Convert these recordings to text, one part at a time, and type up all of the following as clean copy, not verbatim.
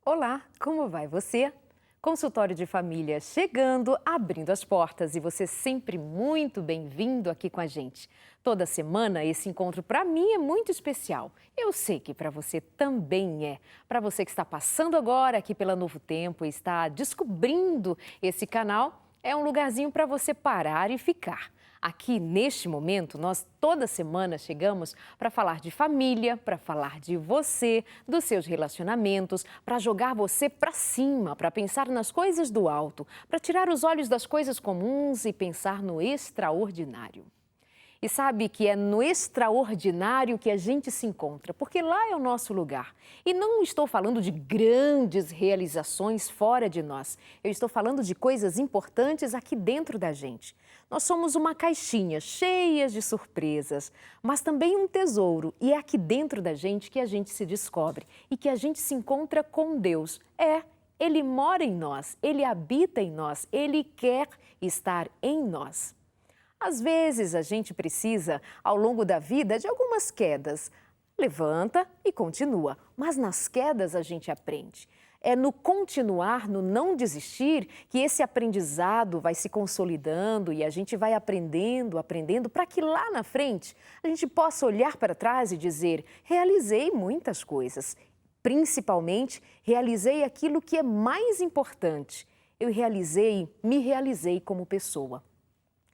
Olá, como vai você? Consultório de Família chegando, abrindo as portas e você sempre muito bem-vindo aqui com a gente. Toda semana esse encontro para mim é muito especial. Eu sei que para você também é. Para você que está passando agora aqui pela Novo Tempo e está descobrindo esse canal, é um lugarzinho para você parar e ficar. Aqui, neste momento, nós toda semana chegamos para falar de família, para falar de você, dos seus relacionamentos, para jogar você para cima, para pensar nas coisas do alto, para tirar os olhos das coisas comuns e pensar no extraordinário. E sabe que é no extraordinário que a gente se encontra, porque lá é o nosso lugar. E não estou falando de grandes realizações fora de nós. Eu estou falando de coisas importantes aqui dentro da gente. Nós somos uma caixinha cheia de surpresas, mas também um tesouro. E é aqui dentro da gente que a gente se descobre e que a gente se encontra com Deus. Ele mora em nós, Ele habita em nós, Ele quer estar em nós. Às vezes a gente precisa, ao longo da vida, de algumas quedas. Levanta e continua, mas nas quedas a gente aprende. É no continuar, no não desistir, que esse aprendizado vai se consolidando e a gente vai aprendendo, para que lá na frente a gente possa olhar para trás e dizer: realizei muitas coisas, principalmente realizei aquilo que é mais importante. Me realizei como pessoa.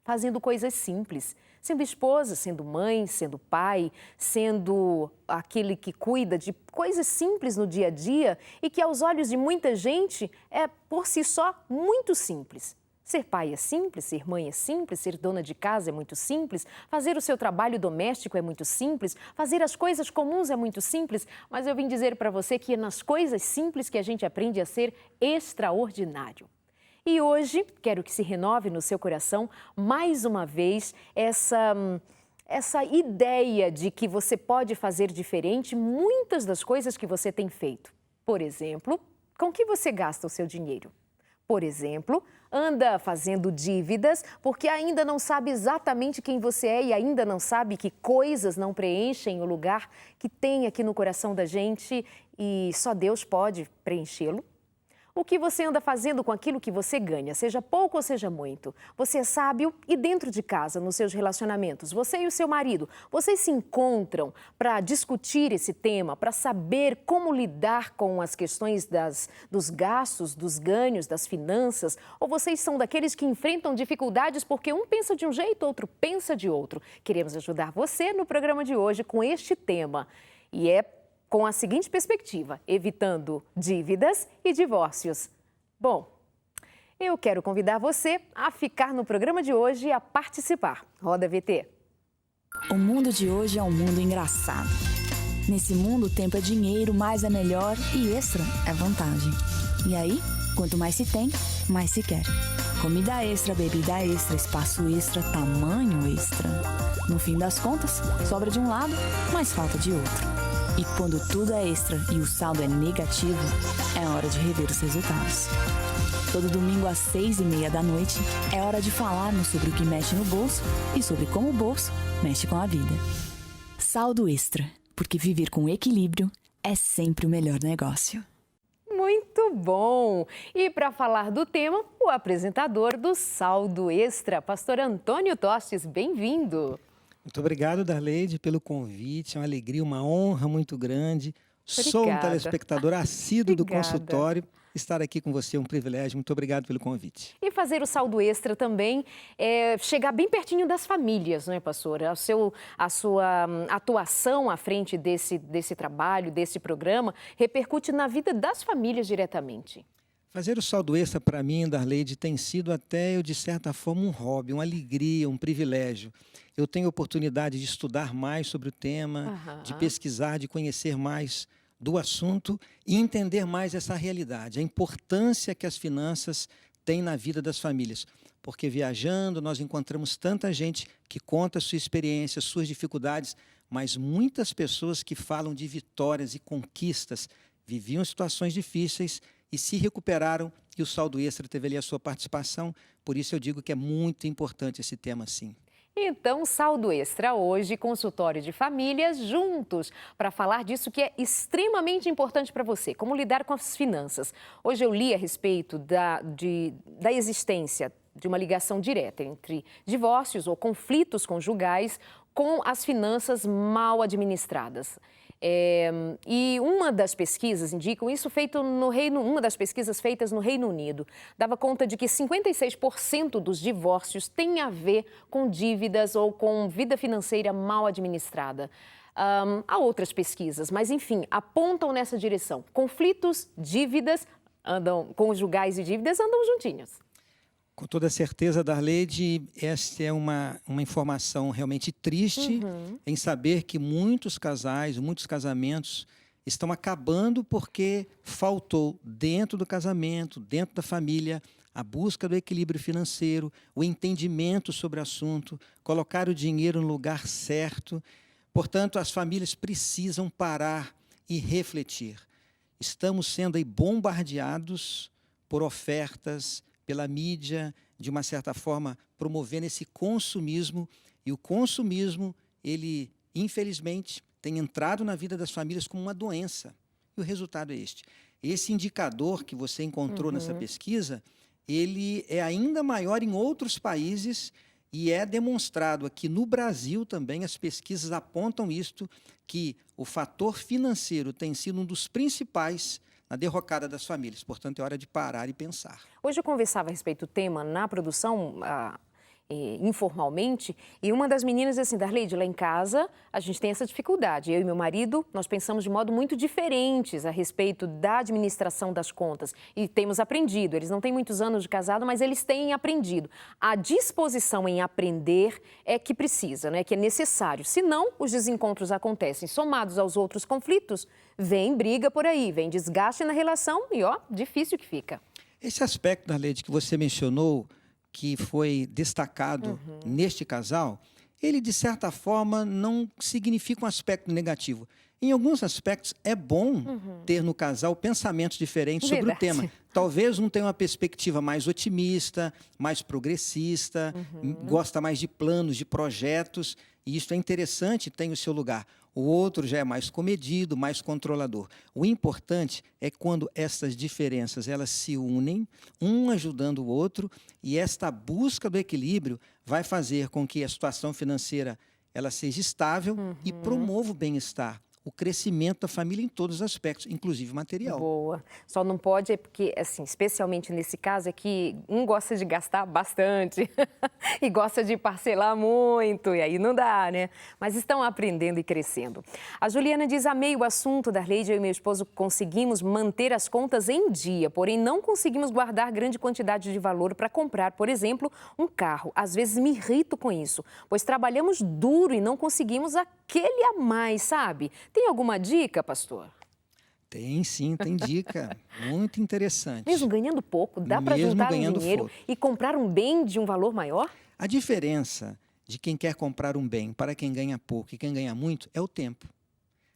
Fazendo coisas simples, sendo esposa, sendo mãe, sendo pai, sendo aquele que cuida de coisas simples no dia a dia e que aos olhos de muita gente é por si só muito simples. Ser pai é simples, ser mãe é simples, ser dona de casa é muito simples, fazer o seu trabalho doméstico é muito simples, fazer as coisas comuns é muito simples, mas eu vim dizer para você que é nas coisas simples que a gente aprende a ser extraordinário. E hoje, quero que se renove no seu coração, mais uma vez, essa ideia de que você pode fazer diferente muitas das coisas que você tem feito. Por exemplo, com que você gasta o seu dinheiro? Por exemplo, anda fazendo dívidas porque ainda não sabe exatamente quem você é e ainda não sabe que coisas não preenchem o lugar que tem aqui no coração da gente e só Deus pode preenchê-lo? O que você anda fazendo com aquilo que você ganha, seja pouco ou seja muito? Você é sábio e dentro de casa, nos seus relacionamentos, você e o seu marido, vocês se encontram para discutir esse tema, para saber como lidar com as questões dos gastos, dos ganhos, das finanças? Ou vocês são daqueles que enfrentam dificuldades porque um pensa de um jeito, outro pensa de outro? Queremos ajudar você no programa de hoje com este tema. E é com a seguinte perspectiva: evitando dívidas e divórcios. Bom, eu quero convidar você a ficar no programa de hoje e a participar. Roda VT. O mundo de hoje é um mundo engraçado. Nesse mundo, o tempo é dinheiro, mais é melhor e extra é vantagem. E aí, quanto mais se tem, mais se quer. Comida extra, bebida extra, espaço extra, tamanho extra. No fim das contas, sobra de um lado, mas falta de outro. E quando tudo é extra e o saldo é negativo, é hora de rever os resultados. Todo domingo às 6h30 da noite, é hora de falarmos sobre o que mexe no bolso e sobre como o bolso mexe com a vida. Saldo extra, porque viver com equilíbrio é sempre o melhor negócio. Muito bom! E para falar do tema, o apresentador do Saldo Extra, pastor Antônio Tostes, bem-vindo! Muito obrigado, Darleide, pelo convite. É uma alegria, uma honra muito grande. Sou um telespectador assíduo do consultório. Estar aqui com você é um privilégio. Muito obrigado pelo convite. E fazer o saldo extra também é chegar bem pertinho das famílias, não é, pastora? A sua atuação à frente desse trabalho, desse programa, repercute na vida das famílias diretamente. Fazer o saldo extra, para mim, Darleide, tem sido até, de certa forma, um hobby, uma alegria, um privilégio. Eu tenho oportunidade de estudar mais sobre o tema, de pesquisar, de conhecer mais do assunto e entender mais essa realidade, a importância que as finanças têm na vida das famílias. Porque viajando, nós encontramos tanta gente que conta a sua experiência, suas dificuldades, mas muitas pessoas que falam de vitórias e conquistas, viviam situações difíceis e se recuperaram, e o saldo extra teve ali a sua participação. Por isso eu digo que é muito importante esse tema, sim. Então, saldo extra hoje, consultório de famílias juntos, para falar disso que é extremamente importante para você, como lidar com as finanças. Hoje eu li a respeito da existência de uma ligação direta entre divórcios ou conflitos conjugais com as finanças mal administradas. E uma das pesquisas indicam isso uma das pesquisas feitas no Reino Unido dava conta de que 56% dos divórcios têm a ver com dívidas ou com vida financeira mal administrada. Há outras pesquisas, mas enfim, apontam nessa direção. Conflitos, dívidas, conjugais e dívidas andam juntinhos. Com toda certeza, Darleide, esta é uma informação realmente triste em saber que muitos casais, muitos casamentos estão acabando porque faltou dentro do casamento, dentro da família, a busca do equilíbrio financeiro, o entendimento sobre o assunto, colocar o dinheiro no lugar certo. Portanto, as famílias precisam parar e refletir. Estamos sendo aí bombardeados por ofertas, pela mídia, de uma certa forma, promovendo esse consumismo. E o consumismo, ele, infelizmente, tem entrado na vida das famílias como uma doença. E o resultado é este. Esse indicador que você encontrou nessa pesquisa, ele é ainda maior em outros países e é demonstrado aqui no Brasil também, as pesquisas apontam isto, que o fator financeiro tem sido um dos principais na derrocada das famílias. Portanto, é hora de parar e pensar. Hoje eu conversava a respeito do tema na produção, informalmente, e uma das meninas disse assim, Darleide, lá em casa a gente tem essa dificuldade. Eu e meu marido, nós pensamos de modo muito diferentes a respeito da administração das contas e temos aprendido. Eles não têm muitos anos de casado, mas eles têm aprendido. A disposição em aprender é que precisa, né? Que é necessário. Senão, os desencontros acontecem. Somados aos outros conflitos, vem briga por aí, vem desgaste na relação e, difícil que fica. Esse aspecto, Darleide, que você mencionou, que foi destacado neste casal, ele, de certa forma, não significa um aspecto negativo. Em alguns aspectos, é bom ter no casal pensamentos diferentes sobre o tema. Talvez um tenha uma perspectiva mais otimista, mais progressista, gosta mais de planos, de projetos, e isso é interessante, tem o seu lugar. O outro já é mais comedido, mais controlador. O importante é quando essas diferenças elas se unem, um ajudando o outro, e esta busca do equilíbrio vai fazer com que a situação financeira ela seja estável e promova o bem-estar, o crescimento da família em todos os aspectos, inclusive material. Boa. Só não pode, porque, assim, especialmente nesse caso, é que um gosta de gastar bastante e gosta de parcelar muito, e aí não dá, né? Mas estão aprendendo e crescendo. A Juliana diz, amei o assunto, Darleide, eu e meu esposo conseguimos manter as contas em dia, porém não conseguimos guardar grande quantidade de valor para comprar, por exemplo, um carro. Às vezes me irrito com isso, pois trabalhamos duro e não conseguimos aquele a mais, sabe? Tem alguma dica, pastor? Tem sim, tem dica. Muito interessante. Mesmo ganhando pouco, dá para juntar um dinheiro e comprar um bem de um valor maior? A diferença de quem quer comprar um bem para quem ganha pouco e quem ganha muito é o tempo.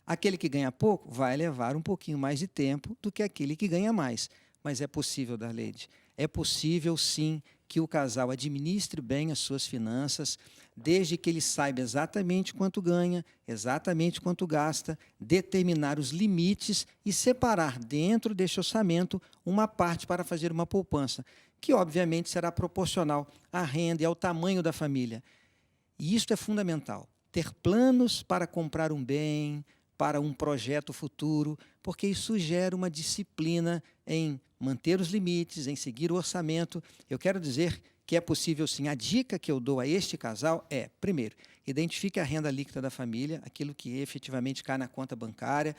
Aquele que ganha pouco vai levar um pouquinho mais de tempo do que aquele que ganha mais. Mas é possível, Darleide. É possível, sim, que o casal administre bem as suas finanças, desde que ele saiba exatamente quanto ganha, exatamente quanto gasta, determinar os limites e separar dentro deste orçamento uma parte para fazer uma poupança, que obviamente será proporcional à renda e ao tamanho da família. E isso é fundamental, ter planos para comprar um bem, para um projeto futuro, porque isso gera uma disciplina em manter os limites, em seguir o orçamento. Eu quero dizer que é possível sim. A dica que eu dou a este casal é, primeiro, identifique a renda líquida da família, aquilo que efetivamente cai na conta bancária,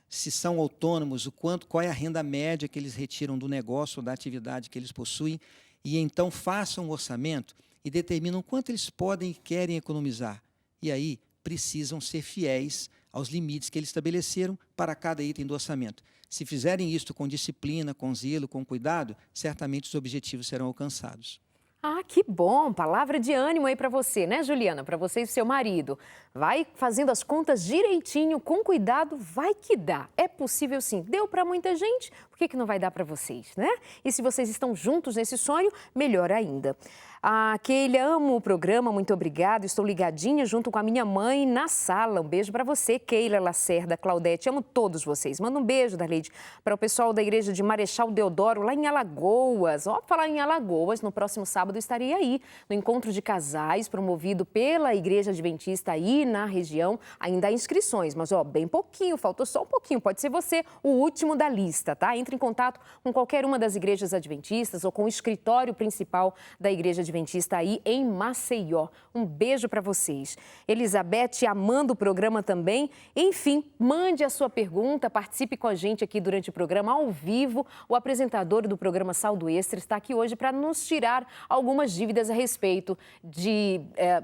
se são autônomos, qual é a renda média que eles retiram do negócio ou da atividade que eles possuem, e então façam um orçamento e determinam quanto eles podem e querem economizar. E aí precisam ser fiéis aos limites que eles estabeleceram para cada item do orçamento. Se fizerem isto com disciplina, com zelo, com cuidado, certamente os objetivos serão alcançados. Ah, que bom! Palavra de ânimo aí para você, né, Juliana? Para você e seu marido. Vai fazendo as contas direitinho, com cuidado, vai que dá. É possível sim. Deu para muita gente, por que não vai dar para vocês, né? E se vocês estão juntos nesse sonho, melhor ainda. A Keila, amo o programa, muito obrigada. Estou ligadinha junto com a minha mãe na sala. Um beijo para você, Keila Lacerda, Claudete. Amo todos vocês. Manda um beijo, Darleide, para o pessoal da igreja de Marechal Deodoro, lá em Alagoas. Ó, falar em Alagoas, no próximo sábado estarei aí, no encontro de casais promovido pela Igreja Adventista aí na região. Ainda há inscrições, mas ó, bem pouquinho, faltou só um pouquinho. Pode ser você o último da lista, tá? Entre em contato com qualquer uma das igrejas adventistas ou com o escritório principal da Igreja Adventista aí em Maceió. Um beijo para vocês. Elizabeth, amando o programa também. Enfim, mande a sua pergunta, participe com a gente aqui durante o programa ao vivo. O apresentador do programa Saldo Extra está aqui hoje para nos tirar algumas dívidas a respeito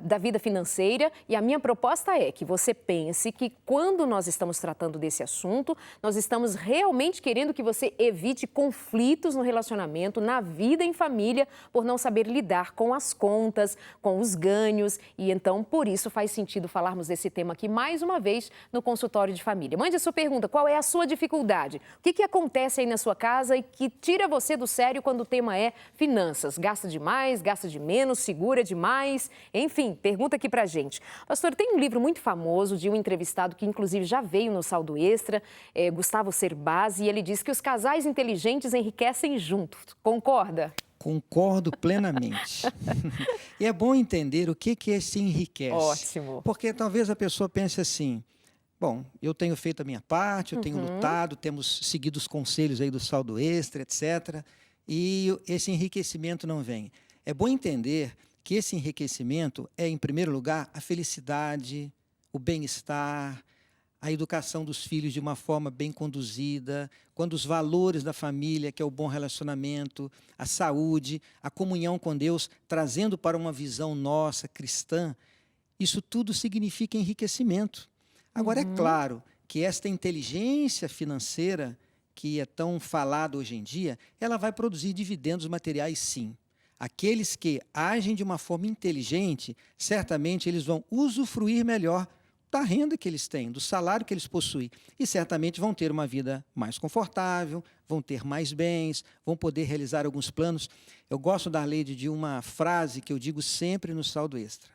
da vida financeira. E a minha proposta é que você pense que quando nós estamos tratando desse assunto, nós estamos realmente querendo que você evite conflitos no relacionamento, na vida em família, por não saber lidar com as contas, com os ganhos. E então, por isso, faz sentido falarmos desse tema aqui mais uma vez no consultório de família. Mande a sua pergunta, qual é a sua dificuldade? O que acontece aí na sua casa e que tira você do sério quando o tema é finanças? Gasta demais, gasta de menos, segura demais? Enfim, pergunta aqui pra gente. Pastor, tem um livro muito famoso de um entrevistado que inclusive já veio no Saldo Extra, Gustavo Cerbasi, e ele diz que os casais inteligentes enriquecem juntos. Concorda? Concordo plenamente. E é bom entender o que é se enriquece. Ótimo. Porque talvez a pessoa pense assim, bom, eu tenho feito a minha parte, eu tenho lutado, temos seguido os conselhos aí do Saldo Extra, etc. E esse enriquecimento não vem. É bom entender que esse enriquecimento é, em primeiro lugar, a felicidade, o bem-estar, a educação dos filhos de uma forma bem conduzida, quando os valores da família, que é o bom relacionamento, a saúde, a comunhão com Deus, trazendo para uma visão nossa, cristã, isso tudo significa enriquecimento. Agora, é claro que esta inteligência financeira, que é tão falada hoje em dia, ela vai produzir dividendos materiais, sim. Aqueles que agem de uma forma inteligente, certamente eles vão usufruir melhor da renda que eles têm, do salário que eles possuem. E certamente vão ter uma vida mais confortável, vão ter mais bens, vão poder realizar alguns planos. Eu gosto, Darleide, de uma frase que eu digo sempre no Saldo Extra.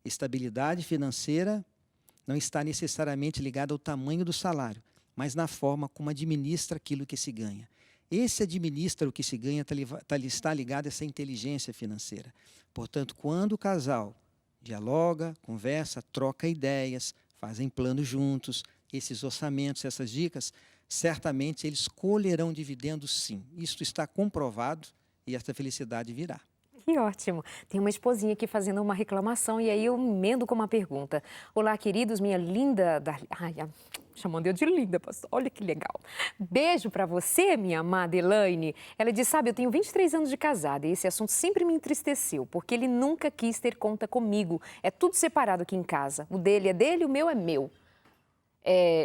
Estabilidade financeira não está necessariamente ligada ao tamanho do salário, mas na forma como administra aquilo que se ganha. Esse administra o que se ganha está ligado a essa inteligência financeira. Portanto, quando o casal dialoga, conversa, troca ideias, fazem planos juntos, esses orçamentos, essas dicas, certamente eles colherão dividendos, sim. Isso está comprovado e essa felicidade virá. Que ótimo. Tem uma esposinha aqui fazendo uma reclamação e aí eu emendo com uma pergunta. Olá, queridos, minha linda... chamando eu de linda, pastor. Olha que legal. Beijo para você, minha amada Elaine. Ela diz, sabe, eu tenho 23 anos de casada e esse assunto sempre me entristeceu, porque ele nunca quis ter conta comigo. É tudo separado aqui em casa. O dele é dele, o meu é meu.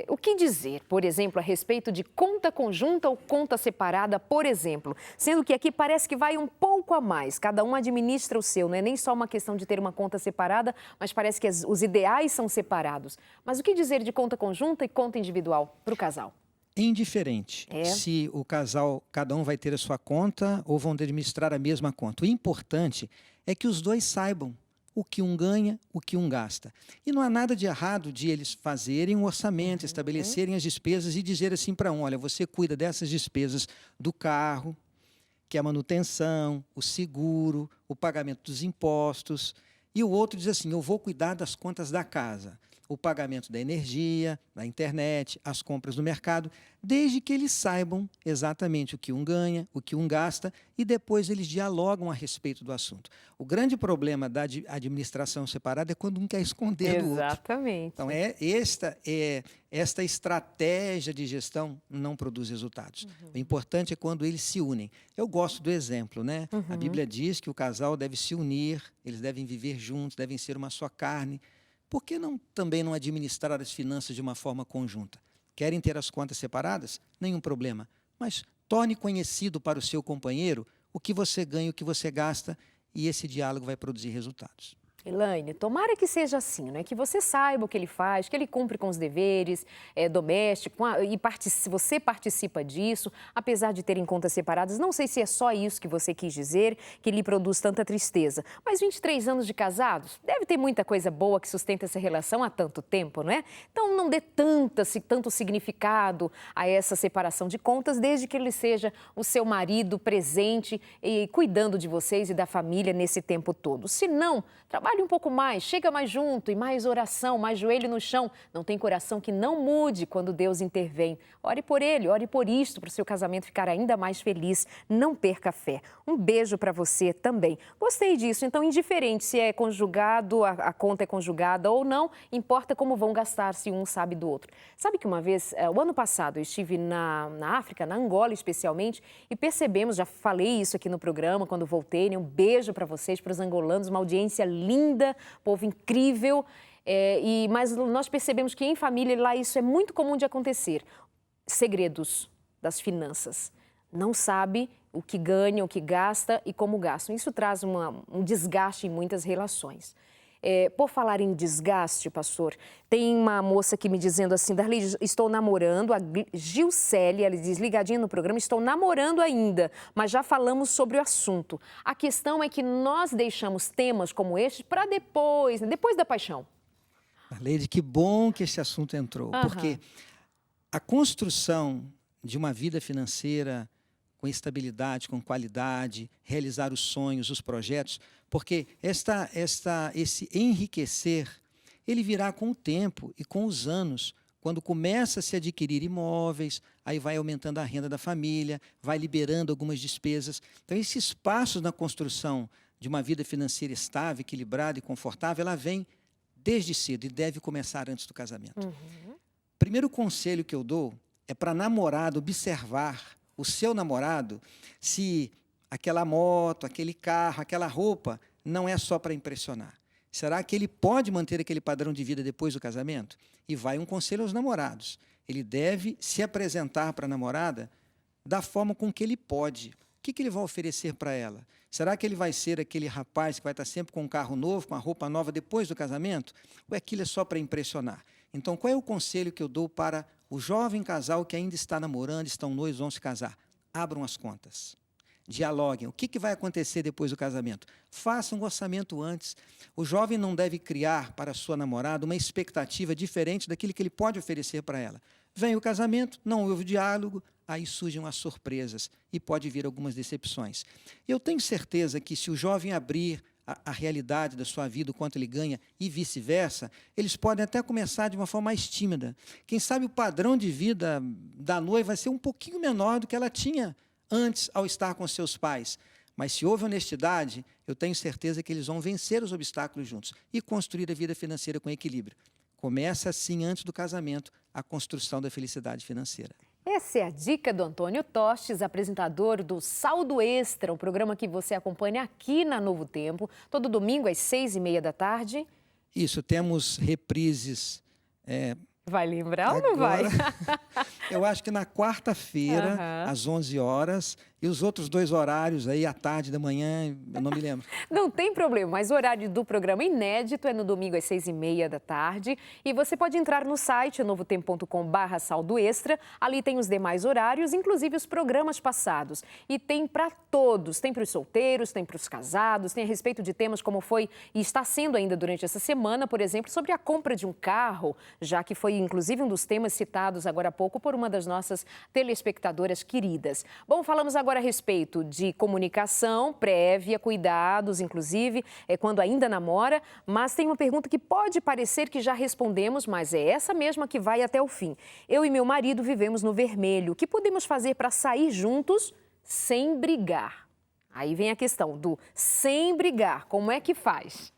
O que dizer, por exemplo, a respeito de conta conjunta ou conta separada, por exemplo? Sendo que aqui parece que vai um pouco a mais, cada um administra o seu, não é nem só uma questão de ter uma conta separada, mas parece que os ideais são separados. Mas o que dizer de conta conjunta e conta individual para o casal? Indiferente se o casal, cada um vai ter a sua conta ou vão administrar a mesma conta. O importante é que os dois saibam o que um ganha, o que um gasta. E não há nada de errado de eles fazerem um orçamento, estabelecerem as despesas e dizer assim para um, olha, você cuida dessas despesas do carro, que é a manutenção, o seguro, o pagamento dos impostos, e o outro diz assim, eu vou cuidar das contas da casa, o pagamento da energia, da internet, as compras no mercado, desde que eles saibam exatamente o que um ganha, o que um gasta, e depois eles dialogam a respeito do assunto. O grande problema da administração separada é quando um quer esconder do outro. Exatamente. Então, esta estratégia de gestão não produz resultados. O importante é quando eles se unem. Eu gosto do exemplo, né? A Bíblia diz que o casal deve se unir, eles devem viver juntos, devem ser uma só carne. Por que também não administrar as finanças de uma forma conjunta? Querem ter as contas separadas? Nenhum problema. Mas torne conhecido para o seu companheiro o que você ganha, o que você gasta, e esse diálogo vai produzir resultados. Elaine, tomara que seja assim, né? Que você saiba o que ele faz, que ele cumpre com os deveres domésticos se você participa disso, apesar de terem contas separadas. Não sei se é só isso que você quis dizer, que lhe produz tanta tristeza. Mas 23 anos de casados, deve ter muita coisa boa que sustenta essa relação há tanto tempo, não é? Então não dê tanto significado a essa separação de contas, desde que ele seja o seu marido presente e cuidando de vocês e da família nesse tempo todo. Se não, trabalhe um pouco mais, chega mais junto e mais oração, mais joelho no chão. Não tem coração que não mude quando Deus intervém. Ore por ele, ore por isto, para o seu casamento ficar ainda mais feliz. Não perca a fé. Um beijo para você também. Gostei disso. Então, indiferente se é conjugado, a conta é conjugada ou não, importa como vão gastar, se um sabe do outro. Sabe que uma vez, o ano passado, eu estive na África, na Angola especialmente, e percebemos, já falei isso aqui no programa quando voltei, né? Um beijo para vocês, para os angolanos, uma audiência linda, povo incrível, mas nós percebemos que em família lá isso é muito comum de acontecer. Segredos das finanças. Não sabe o que ganha, o que gasta e como gastam. Isso traz um desgaste em muitas relações. Por falar em desgaste, pastor, tem uma moça aqui me dizendo assim: Darley, estou namorando, a Gilcélia, ela diz, ligadinha no programa, estou namorando ainda, mas já falamos sobre o assunto. A questão é que nós deixamos temas como este para depois, né? Depois da paixão. Darley, que bom que esse assunto entrou, porque a construção de uma vida financeira com estabilidade, com qualidade, realizar os sonhos, os projetos, porque esse enriquecer, ele virá com o tempo e com os anos, quando começa a se adquirir imóveis, aí vai aumentando a renda da família, vai liberando algumas despesas. Então, esses passos na construção de uma vida financeira estável, equilibrada e confortável, ela vem desde cedo e deve começar antes do casamento. Primeiro conselho que eu dou é para namorado observar o seu namorado se aquela moto, aquele carro, aquela roupa não é só para impressionar. Será que ele pode manter aquele padrão de vida depois do casamento? E vai um conselho aos namorados. Ele deve se apresentar para a namorada da forma com que ele pode. O que ele vai oferecer para ela? Será que ele vai ser aquele rapaz que vai estar sempre com um carro novo, com a roupa nova depois do casamento? Ou aquilo é só para impressionar? Então, qual é o conselho que eu dou para o jovem casal que ainda está namorando, estão noivos, vão se casar? Abram as contas. Dialoguem. O que vai acontecer depois do casamento? Façam um orçamento antes. O jovem não deve criar para a sua namorada uma expectativa diferente daquilo que ele pode oferecer para ela. Vem o casamento, não houve diálogo, aí surgem as surpresas e pode vir algumas decepções. Eu tenho certeza que se o jovem abrir a realidade da sua vida, o quanto ele ganha e vice-versa, eles podem até começar de uma forma mais tímida. Quem sabe o padrão de vida da noiva vai ser um pouquinho menor do que ela tinha antes ao estar com seus pais. Mas se houve honestidade, eu tenho certeza que eles vão vencer os obstáculos juntos e construir a vida financeira com equilíbrio. Começa assim, antes do casamento, a construção da felicidade financeira. Essa é a dica do Antônio Tostes, apresentador do Saldo Extra, o programa que você acompanha aqui na Novo Tempo, todo domingo às 6h30 da tarde. Isso, temos reprises. Vai lembrar ou não vai? Eu acho que na quarta-feira, às 11 horas, e os outros 2 horários aí, à tarde, da manhã, eu não me lembro. Não tem problema, mas o horário do programa inédito é no domingo às 6h30 da tarde. E você pode entrar no site novotempo.com/saldo extra. Ali tem os demais horários, inclusive os programas passados. E tem para todos, tem para os solteiros, tem para os casados, tem a respeito de temas como foi e está sendo ainda durante essa semana, por exemplo, sobre a compra de um carro, já que foi inclusive um dos temas citados agora há pouco por uma das nossas telespectadoras queridas. Bom, falamos agora a respeito de comunicação prévia, cuidados, inclusive, quando ainda namora, mas tem uma pergunta que pode parecer que já respondemos, mas é essa mesma que vai até o fim. Eu e meu marido vivemos no vermelho. O que podemos fazer para sair juntos sem brigar? Aí vem a questão do sem brigar. Como é que faz?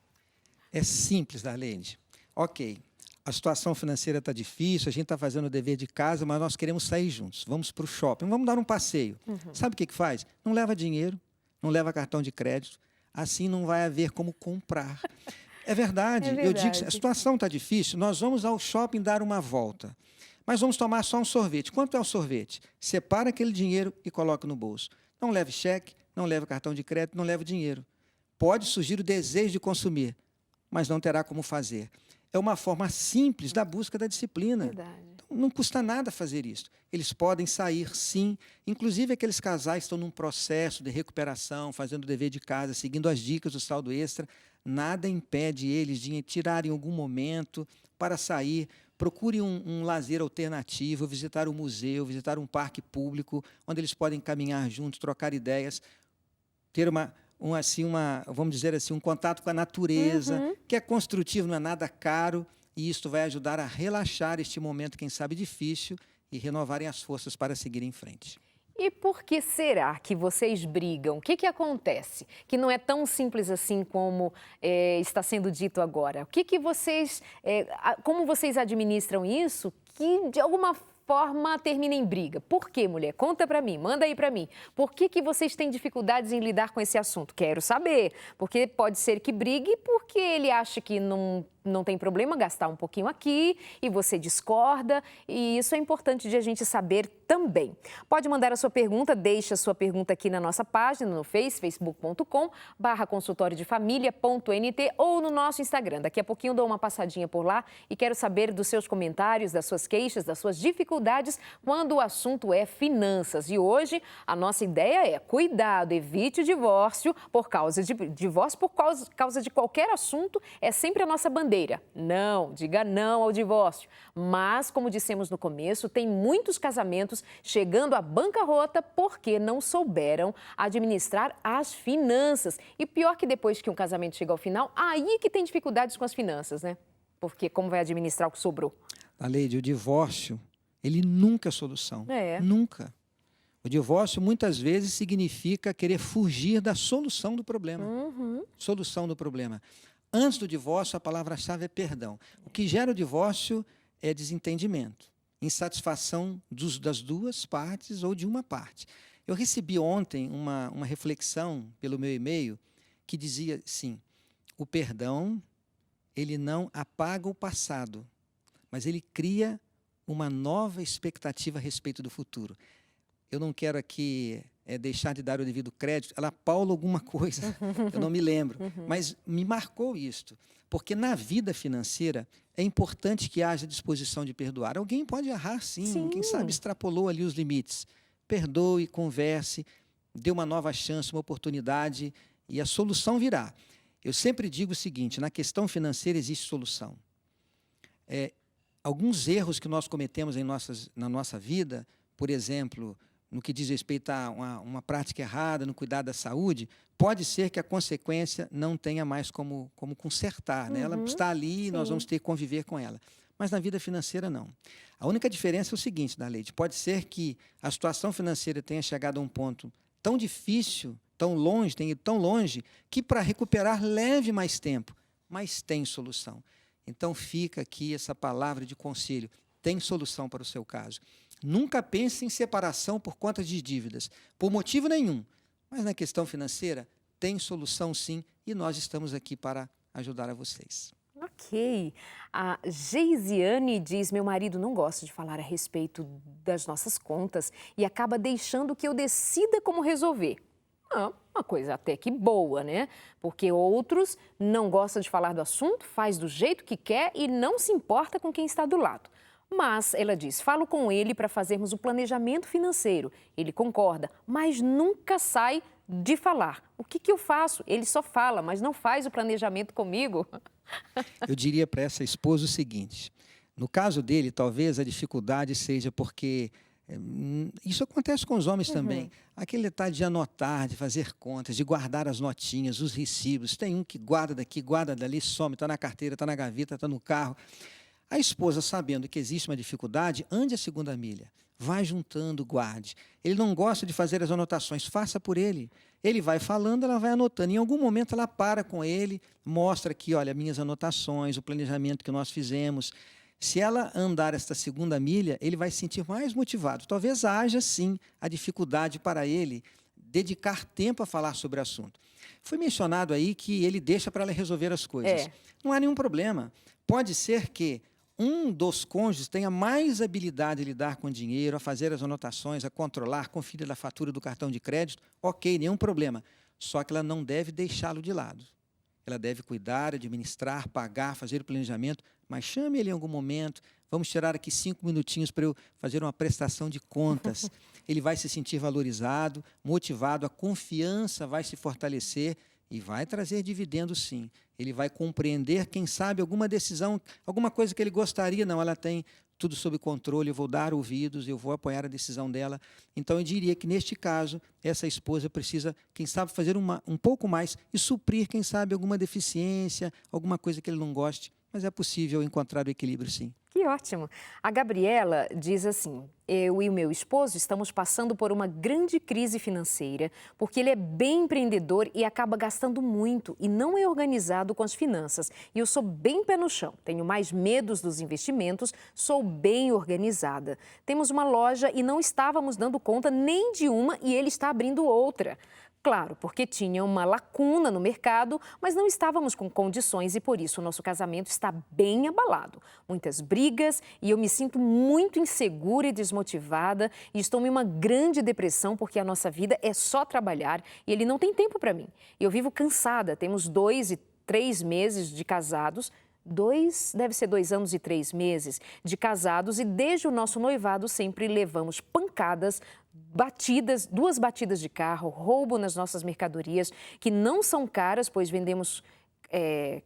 É simples, Darlene. Ok. A situação financeira está difícil, a gente está fazendo o dever de casa, mas nós queremos sair juntos. Vamos para o shopping, vamos dar um passeio. Sabe o que faz? Não leva dinheiro, não leva cartão de crédito, assim não vai haver como comprar. É verdade. Eu digo que a situação está difícil, nós vamos ao shopping dar uma volta, mas vamos tomar só um sorvete. Quanto é o sorvete? Separa aquele dinheiro e coloca no bolso. Não leve cheque, não leve cartão de crédito, não leve dinheiro. Pode surgir o desejo de consumir. mas não terá como fazer. É uma forma simples da busca da disciplina. Verdade. Então, não custa nada fazer isso. Eles podem sair, sim. Inclusive, aqueles casais que estão num processo de recuperação, fazendo o dever de casa, seguindo as dicas do saldo extra, nada impede eles de tirarem algum momento para sair. Procure um lazer alternativo, visitar um museu, visitar um parque público, onde eles podem caminhar juntos, trocar ideias, ter vamos dizer assim, um contato com a natureza, que é construtivo, não é nada caro, e isto vai ajudar a relaxar este momento, quem sabe, difícil, e renovarem as forças para seguir em frente. E por que será que vocês brigam? O que acontece? Que não é tão simples assim como está sendo dito agora. Como vocês administram isso que, de alguma forma, termina em briga? Por quê, mulher? Conta pra mim, manda aí pra mim. Por que vocês têm dificuldades em lidar com esse assunto? Quero saber. Porque pode ser que brigue porque ele acha que não tem problema gastar um pouquinho aqui e você discorda, e isso é importante de a gente saber também. Pode mandar a sua pergunta, deixa a sua pergunta aqui na nossa página no facebook.com/consultoriodefamilia.nt ou no nosso Instagram. Daqui a pouquinho eu dou uma passadinha por lá e quero saber dos seus comentários, das suas queixas, das suas dificuldades quando o assunto é finanças. E hoje a nossa ideia é cuidado, evite o divórcio por causa de qualquer assunto, é sempre a nossa bandeira. Não, diga não ao divórcio. Mas, como dissemos no começo, tem muitos casamentos chegando à bancarrota porque não souberam administrar as finanças. E pior que depois que um casamento chega ao final, aí que tem dificuldades com as finanças, né? Porque como vai administrar o que sobrou? Aleide, o divórcio, ele nunca é solução. Nunca. O divórcio, muitas vezes, significa querer fugir da solução do problema. Solução do problema. Antes do divórcio, a palavra-chave é perdão. O que gera o divórcio é desentendimento, insatisfação das duas partes ou de uma parte. Eu recebi ontem uma reflexão pelo meu e-mail que dizia assim: o perdão, ele não apaga o passado, mas ele cria uma nova expectativa a respeito do futuro. Eu não quero aqui deixar de dar o devido crédito, ela Paulo alguma coisa, eu não me lembro, mas me marcou isto, porque na vida financeira é importante que haja disposição de perdoar. Alguém pode errar, sim. Quem sabe extrapolou ali os limites. Perdoe, converse, dê uma nova chance, uma oportunidade e a solução virá. Eu sempre digo o seguinte, na questão financeira existe solução. Alguns erros que nós cometemos na nossa vida, por exemplo, no que diz respeito a uma prática errada, no cuidado da saúde, pode ser que a consequência não tenha mais como consertar. Né? Ela está ali e nós vamos ter que conviver com ela. Mas na vida financeira, não. A única diferença é o seguinte, Darleide, pode ser que a situação financeira tenha chegado a um ponto tão difícil, tão longe, tenha ido tão longe, que para recuperar leve mais tempo, mas tem solução. Então fica aqui essa palavra de conselho, tem solução para o seu caso. Nunca pense em separação por conta de dívidas, por motivo nenhum. Mas na questão financeira, tem solução sim, e nós estamos aqui para ajudar a vocês. Ok. A Geisiane diz, meu marido não gosta de falar a respeito das nossas contas e acaba deixando que eu decida como resolver. Uma coisa até que boa, né? Porque outros não gostam de falar do assunto, faz do jeito que quer e não se importa com quem está do lado. Mas, ela diz, falo com ele para fazermos o planejamento financeiro. Ele concorda, mas nunca sai de falar. O que eu faço? Ele só fala, mas não faz o planejamento comigo. Eu diria para essa esposa o seguinte, no caso dele, talvez a dificuldade seja porque, isso acontece com os homens também, aquele detalhe de anotar, de fazer contas, de guardar as notinhas, os recibos. Tem um que guarda daqui, guarda dali, some, está na carteira, está na gaveta, está no carro. A esposa, sabendo que existe uma dificuldade, ande a segunda milha. Vai juntando, guarde. Ele não gosta de fazer as anotações, faça por ele. Ele vai falando, ela vai anotando. Em algum momento ela para com ele, mostra aqui, olha, minhas anotações, o planejamento que nós fizemos. Se ela andar esta segunda milha, ele vai se sentir mais motivado. Talvez haja, sim, a dificuldade para ele dedicar tempo a falar sobre o assunto. Foi mencionado aí que ele deixa para ela resolver as coisas. Não há nenhum problema. Pode ser que um dos cônjuges tenha mais habilidade de lidar com dinheiro, a fazer as anotações, a controlar, conferir a fatura do cartão de crédito, ok, nenhum problema. Só que ela não deve deixá-lo de lado. ela deve cuidar, administrar, pagar, fazer o planejamento, mas chame ele em algum momento, vamos tirar aqui 5 minutinhos para eu fazer uma prestação de contas. Ele vai se sentir valorizado, motivado, a confiança vai se fortalecer e vai trazer dividendos sim. Ele vai compreender, quem sabe, alguma decisão, alguma coisa que ele gostaria, não, ela tem tudo sob controle, eu vou dar ouvidos, eu vou apoiar a decisão dela. Então, eu diria que, neste caso, essa esposa precisa, quem sabe, fazer um pouco mais e suprir, quem sabe, alguma deficiência, alguma coisa que ele não goste. Mas é possível encontrar o equilíbrio, sim. Que ótimo! A Gabriela diz assim: eu e o meu esposo estamos passando por uma grande crise financeira porque ele é bem empreendedor e acaba gastando muito e não é organizado com as finanças. E eu sou bem pé no chão, tenho mais medos dos investimentos, sou bem organizada. Temos uma loja e não estávamos dando conta nem de uma e ele está abrindo outra. Claro, porque tinha uma lacuna no mercado, mas não estávamos com condições e por isso o nosso casamento está bem abalado. Muitas brigas e eu me sinto muito insegura e desmotivada e estou em uma grande depressão porque a nossa vida é só trabalhar e ele não tem tempo para mim. Eu vivo cansada, temos 2 e 3 meses de casados. Deve ser 2 anos e 3 meses de casados e desde o nosso noivado sempre levamos pancadas, batidas, 2 batidas de carro, roubo nas nossas mercadorias, que não são caras, pois vendemos,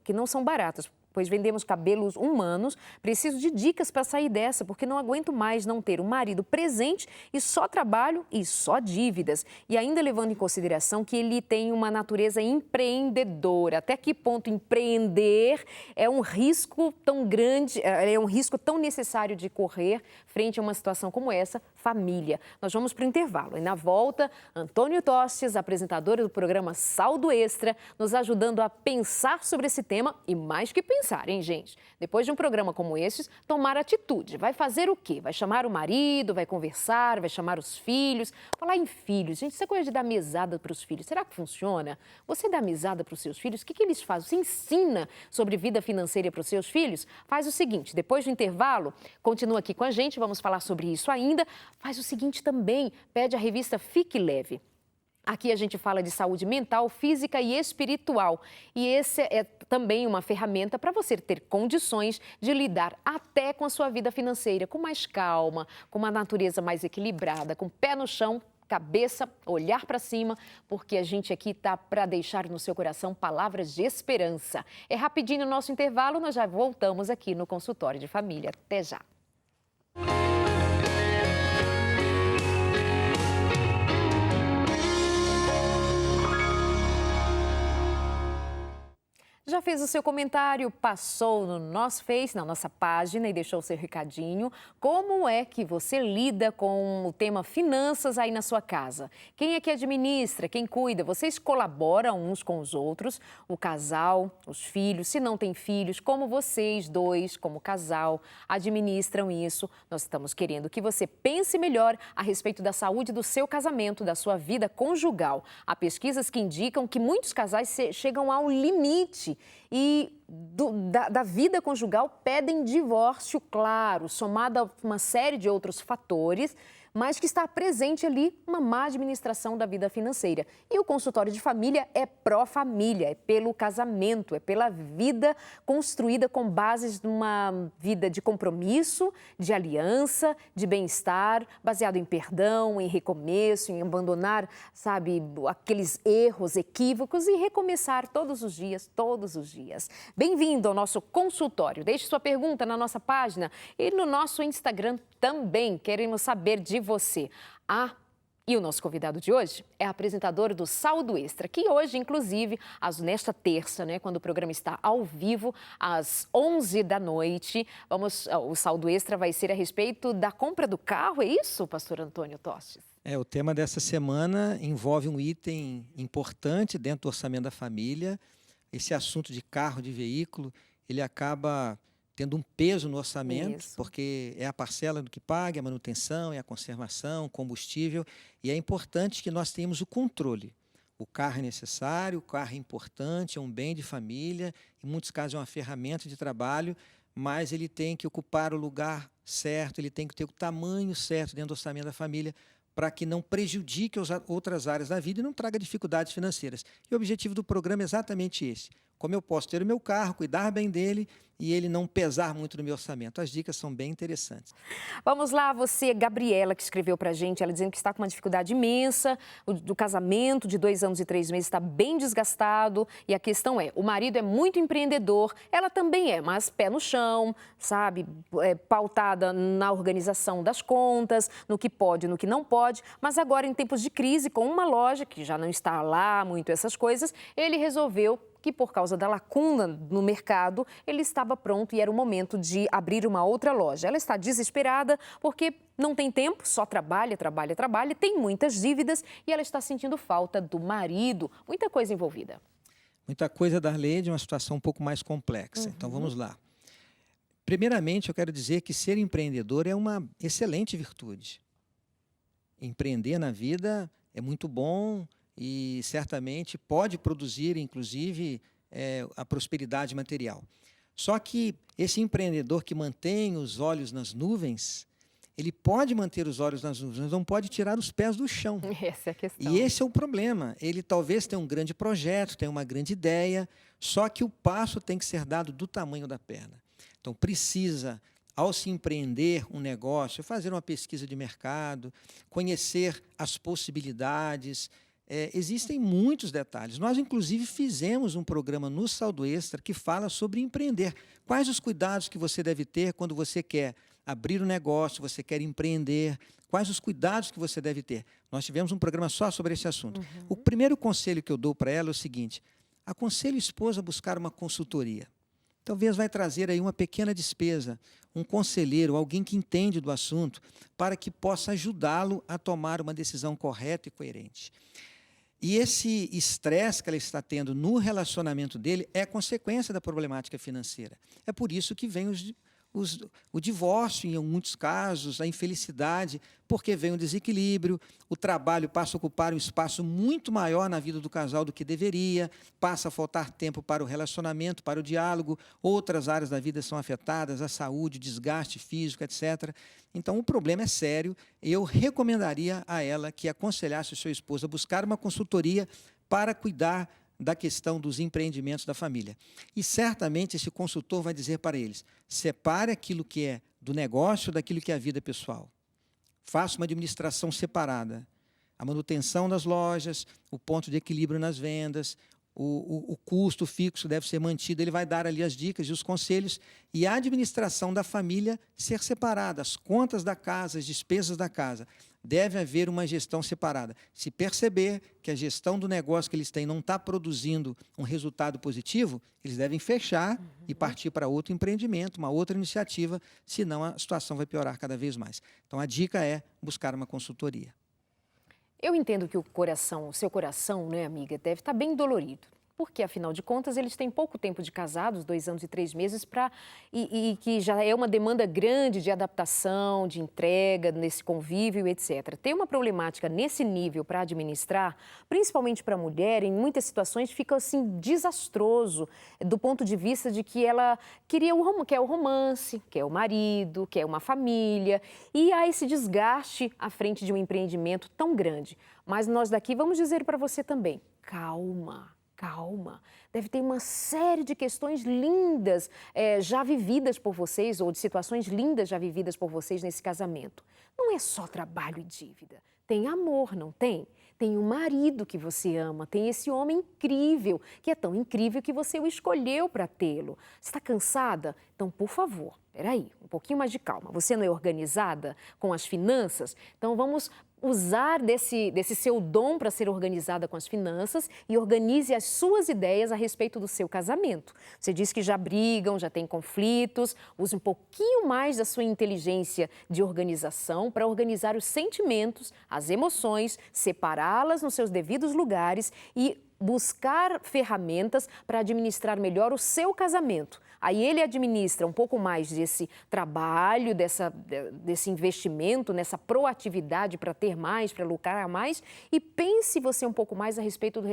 que não são baratas, pois vendemos cabelos humanos. Preciso de dicas para sair dessa, porque não aguento mais não ter um marido presente e só trabalho e só dívidas. E ainda levando em consideração que ele tem uma natureza empreendedora. Até que ponto empreender é um risco tão grande, é um risco tão necessário de correr frente a uma situação como essa, família. Nós vamos para o intervalo e na volta, Antônio Tostes, apresentador do programa Saldo Extra, nos ajudando a pensar sobre esse tema e mais que pensar, hein, gente? Depois de um programa como esse, tomar atitude. Vai fazer o quê? Vai chamar o marido, vai conversar, vai chamar os filhos. Falar em filhos, gente, essa coisa de dar mesada para os filhos, será que funciona? Você dá mesada para os seus filhos? O que eles fazem? Você ensina sobre vida financeira para os seus filhos? Faz o seguinte, depois do intervalo, continua aqui com a gente, vamos falar sobre isso ainda. Faz o seguinte também, pede a revista Fique Leve. Aqui a gente fala de saúde mental, física e espiritual. E esse é também uma ferramenta para você ter condições de lidar até com a sua vida financeira com mais calma, com uma natureza mais equilibrada, com pé no chão, cabeça, olhar para cima, porque a gente aqui está para deixar no seu coração palavras de esperança. É rapidinho o nosso intervalo, nós já voltamos aqui no consultório de família. Até já. Já fez o seu comentário, passou no nosso Face, na nossa página e deixou o seu recadinho. Como é que você lida com o tema finanças aí na sua casa? Quem é que administra? Quem cuida? Vocês colaboram uns com os outros? O casal, os filhos, se não tem filhos, como vocês dois, como casal, administram isso? Nós estamos querendo que você pense melhor a respeito da saúde do seu casamento, da sua vida conjugal. Há pesquisas que indicam que muitos casais chegam ao limite e da vida conjugal pedem divórcio, claro, somado a uma série de outros fatores, mas que está presente ali uma má administração da vida financeira. E o consultório de família é pró-família, é pelo casamento, é pela vida construída com bases numa vida de compromisso, de aliança, de bem-estar, baseado em perdão, em recomeço, em abandonar, sabe, aqueles erros, equívocos e recomeçar todos os dias, todos os dias. Bem-vindo ao nosso consultório. Deixe sua pergunta na nossa página e no nosso Instagram também. Queremos saber de você. E o nosso convidado de hoje é apresentador do Saldo Extra, que hoje, inclusive, nesta terça, né, quando o programa está ao vivo, às 11 da noite, o Saldo Extra vai ser a respeito da compra do carro, é isso, pastor Antônio Tostes? O tema dessa semana envolve um item importante dentro do orçamento da família. Esse assunto de carro, de veículo, ele acaba tendo um peso no orçamento, isso, porque é a parcela do que paga, a manutenção, é a conservação, combustível, e é importante que nós tenhamos o controle. O carro é necessário, o carro é importante, é um bem de família, em muitos casos é uma ferramenta de trabalho, mas ele tem que ocupar o lugar certo, ele tem que ter o tamanho certo dentro do orçamento da família, para que não prejudique as outras áreas da vida e não traga dificuldades financeiras. E o objetivo do programa é exatamente esse, como eu posso ter o meu carro, cuidar bem dele e ele não pesar muito no meu orçamento. As dicas são bem interessantes. Vamos lá, você, Gabriela, que escreveu pra gente, ela dizendo que está com uma dificuldade imensa, do casamento de 2 anos e 3 meses está bem desgastado, e a questão é, o marido é muito empreendedor, ela também é, mas pé no chão, sabe, pautada na organização das contas, no que pode, no que não pode, mas agora em tempos de crise, com uma loja que já não está lá muito essas coisas, ele resolveu que por causa da lacuna no mercado, ele estava pronto e era o momento de abrir uma outra loja. Ela está desesperada porque não tem tempo, só trabalha, tem muitas dívidas e ela está sentindo falta do marido, muita coisa envolvida. Muita coisa, Darley, de uma situação um pouco mais complexa. Então, vamos lá. Primeiramente, eu quero dizer que ser empreendedor é uma excelente virtude. Empreender na vida é muito bom e certamente pode produzir, inclusive, a prosperidade material. Só que esse empreendedor que mantém os olhos nas nuvens, ele pode manter os olhos nas nuvens, mas não pode tirar os pés do chão. Essa é a questão. E esse é o problema. Ele talvez tenha um grande projeto, tenha uma grande ideia, só que o passo tem que ser dado do tamanho da perna. Então, precisa, ao se empreender um negócio, fazer uma pesquisa de mercado, conhecer as possibilidades. Existem muitos detalhes. Nós, inclusive, fizemos um programa no Saldo Extra que fala sobre empreender. Quais os cuidados que você deve ter quando você quer abrir um negócio, você quer empreender, quais os cuidados que você deve ter. Nós tivemos um programa só sobre esse assunto. O primeiro conselho que eu dou para ela é o seguinte: aconselho a esposa a buscar uma consultoria. Talvez vai trazer aí uma pequena despesa, um conselheiro, alguém que entende do assunto, para que possa ajudá-lo a tomar uma decisão correta e coerente. E esse estresse que ela está tendo no relacionamento dele é consequência da problemática financeira. É por isso que vem o divórcio, em muitos casos, a infelicidade, porque vem o desequilíbrio, o trabalho passa a ocupar um espaço muito maior na vida do casal do que deveria, passa a faltar tempo para o relacionamento, para o diálogo, outras áreas da vida são afetadas, a saúde, o desgaste físico, etc. Então, o problema é sério. Eu recomendaria a ela que aconselhasse o seu esposo a buscar uma consultoria para cuidar da questão dos empreendimentos da família. E certamente esse consultor vai dizer para eles: separe aquilo que é do negócio daquilo que é a vida pessoal. Faça uma administração separada. A manutenção das lojas, o ponto de equilíbrio nas vendas, o custo fixo deve ser mantido. Ele vai dar ali as dicas e os conselhos, e a administração da família ser separada, as contas da casa, as despesas da casa. Deve haver uma gestão separada. Se perceber que a gestão do negócio que eles têm não está produzindo um resultado positivo, eles devem fechar e partir para outro empreendimento, uma outra iniciativa, senão a situação vai piorar cada vez mais. Então, a dica é buscar uma consultoria. Eu entendo que o seu coração, né, amiga, deve estar bem dolorido. Porque, afinal de contas, eles têm pouco tempo de casados, 2 anos e 3 meses, e que já é uma demanda grande de adaptação, de entrega, nesse convívio, etc. Tem uma problemática nesse nível para administrar, principalmente para a mulher, em muitas situações fica assim desastroso, do ponto de vista de que ela quer o romance, quer o marido, quer uma família, e há esse desgaste à frente de um empreendimento tão grande. Mas nós daqui vamos dizer para você também: calma. Calma, deve ter uma série de questões lindas já vividas por vocês, ou de situações lindas já vividas por vocês nesse casamento. Não é só trabalho e dívida, tem amor, não tem? Tem um marido que você ama, tem esse homem incrível, que é tão incrível que você o escolheu para tê-lo. Está cansada? Então, por favor, peraí, um pouquinho mais de calma. Você não é organizada com as finanças? Então, vamos usar desse seu dom para ser organizada com as finanças e organize as suas ideias a respeito do seu casamento. Você diz que já brigam, já tem conflitos, use um pouquinho mais da sua inteligência de organização para organizar os sentimentos, as emoções, separá-las nos seus devidos lugares e buscar ferramentas para administrar melhor o seu casamento. Aí ele administra um pouco mais desse trabalho, desse investimento, nessa proatividade para ter mais, para lucrar mais, e pense você um pouco mais a respeito do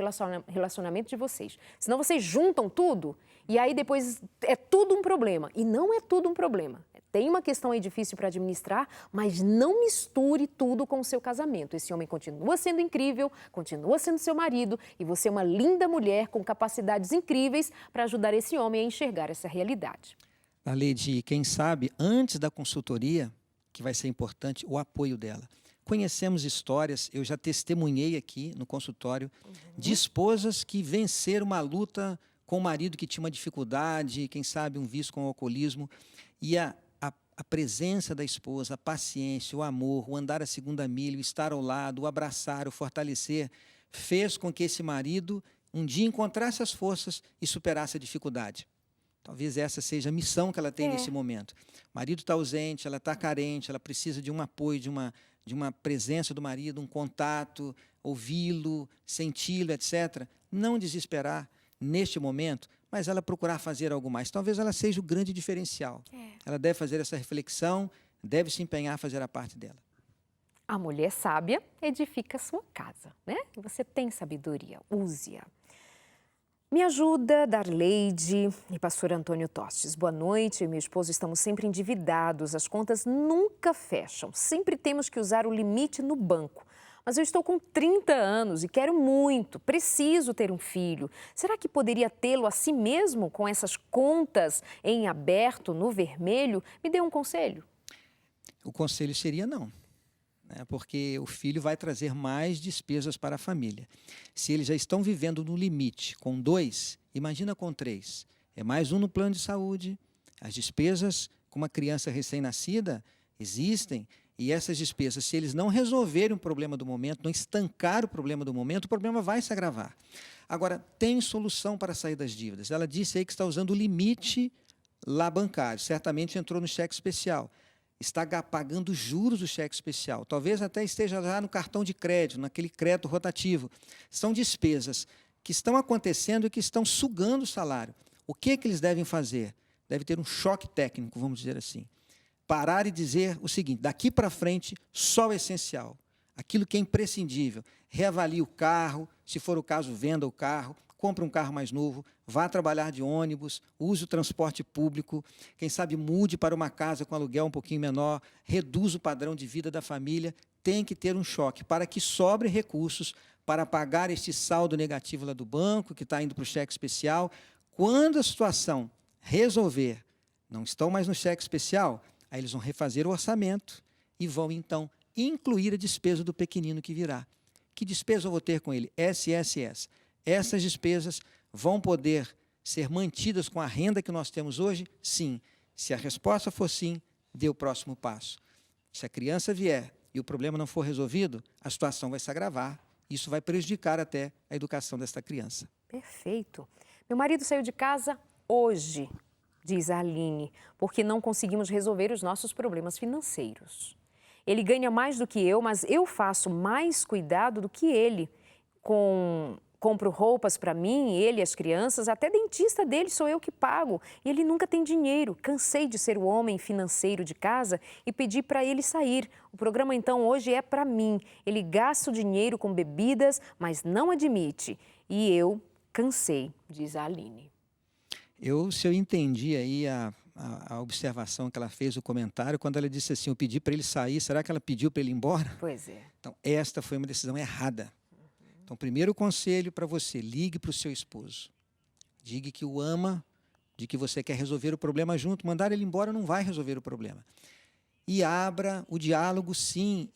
relacionamento de vocês. Senão vocês juntam tudo e aí depois é tudo um problema. E não é tudo um problema. tem uma questão aí difícil para administrar, mas não misture tudo com o seu casamento. Esse homem continua sendo incrível, continua sendo seu marido e você é uma linda mulher com capacidades incríveis para ajudar esse homem a enxergar essa realidade. Darleide, quem sabe, antes da consultoria, que vai ser importante, o apoio dela. Conhecemos histórias, eu já testemunhei aqui no consultório, de esposas que venceram uma luta com o marido que tinha uma dificuldade, quem sabe um vício com o alcoolismo, e a presença da esposa, a paciência, o amor, o andar a segunda milha, o estar ao lado, o abraçar, o fortalecer, fez com que esse marido um dia encontrasse as forças e superasse a dificuldade. Talvez essa seja a missão que ela tem nesse momento. O marido está ausente, ela está carente, ela precisa de um apoio, de uma presença do marido, um contato, ouvi-lo, senti-lo, etc. Não desesperar neste momento, mas ela procurar fazer algo mais. Talvez ela seja o grande diferencial. Ela deve fazer essa reflexão, deve se empenhar a fazer a parte dela. A mulher sábia edifica a sua casa, né? Você tem sabedoria, use-a. Me ajuda, Darleide e pastor Antônio Tostes. Boa noite, eu e meu esposo estamos sempre endividados, as contas nunca fecham, sempre temos que usar o limite no banco. Mas eu estou com 30 anos e quero muito, preciso ter um filho. Será que poderia tê-lo a si mesmo com essas contas em aberto, no vermelho? Me dê um conselho. O conselho seria não, né? Porque o filho vai trazer mais despesas para a família. Se eles já estão vivendo no limite com 2, imagina com 3. É mais um no plano de saúde. As despesas com uma criança recém-nascida existem. E essas despesas, se eles não resolverem o problema do momento, não estancar o problema do momento, o problema vai se agravar. Agora, tem solução para sair das dívidas. Ela disse aí que está usando o limite lá bancário. Certamente entrou no cheque especial. Está pagando juros do cheque especial. Talvez até esteja já no cartão de crédito, naquele crédito rotativo. São despesas que estão acontecendo e que estão sugando o salário. O que eles devem fazer? Deve ter um choque técnico, vamos dizer assim. Parar e dizer o seguinte, daqui para frente, só o essencial, aquilo que é imprescindível. Reavalie o carro, se for o caso, venda o carro, compre um carro mais novo, vá trabalhar de ônibus, use o transporte público, quem sabe mude para uma casa com aluguel um pouquinho menor, reduza o padrão de vida da família. Tem que ter um choque para que sobre recursos para pagar este saldo negativo lá do banco, que está indo para o cheque especial. Quando a situação resolver, não estão mais no cheque especial, aí eles vão refazer o orçamento e vão, então, incluir a despesa do pequenino que virá. Que despesa eu vou ter com ele? SSS. Essas despesas vão poder ser mantidas com a renda que nós temos hoje? Sim. Se a resposta for sim, dê o próximo passo. Se a criança vier e o problema não for resolvido, a situação vai se agravar. Isso vai prejudicar até a educação desta criança. Perfeito. Meu marido saiu de casa hoje, diz a Aline, porque não conseguimos resolver os nossos problemas financeiros. Ele ganha mais do que eu, mas eu faço mais cuidado do que ele. Compro roupas para mim, ele e as crianças, até dentista dele sou eu que pago. E ele nunca tem dinheiro. Cansei de ser o homem financeiro de casa e pedi para ele sair. O programa, então, hoje é para mim. Ele gasta o dinheiro com bebidas, mas não admite. E eu cansei, diz a Aline. Se eu entendi aí a observação que ela fez, o comentário, quando ela disse assim, eu pedi para ele sair, será que ela pediu para ele ir embora? Pois é. Então, esta foi uma decisão errada. Então, primeiro conselho para você, ligue para o seu esposo. Diga que o ama, de que você quer resolver o problema junto. Mandar ele embora não vai resolver o problema. E abra o diálogo, sim,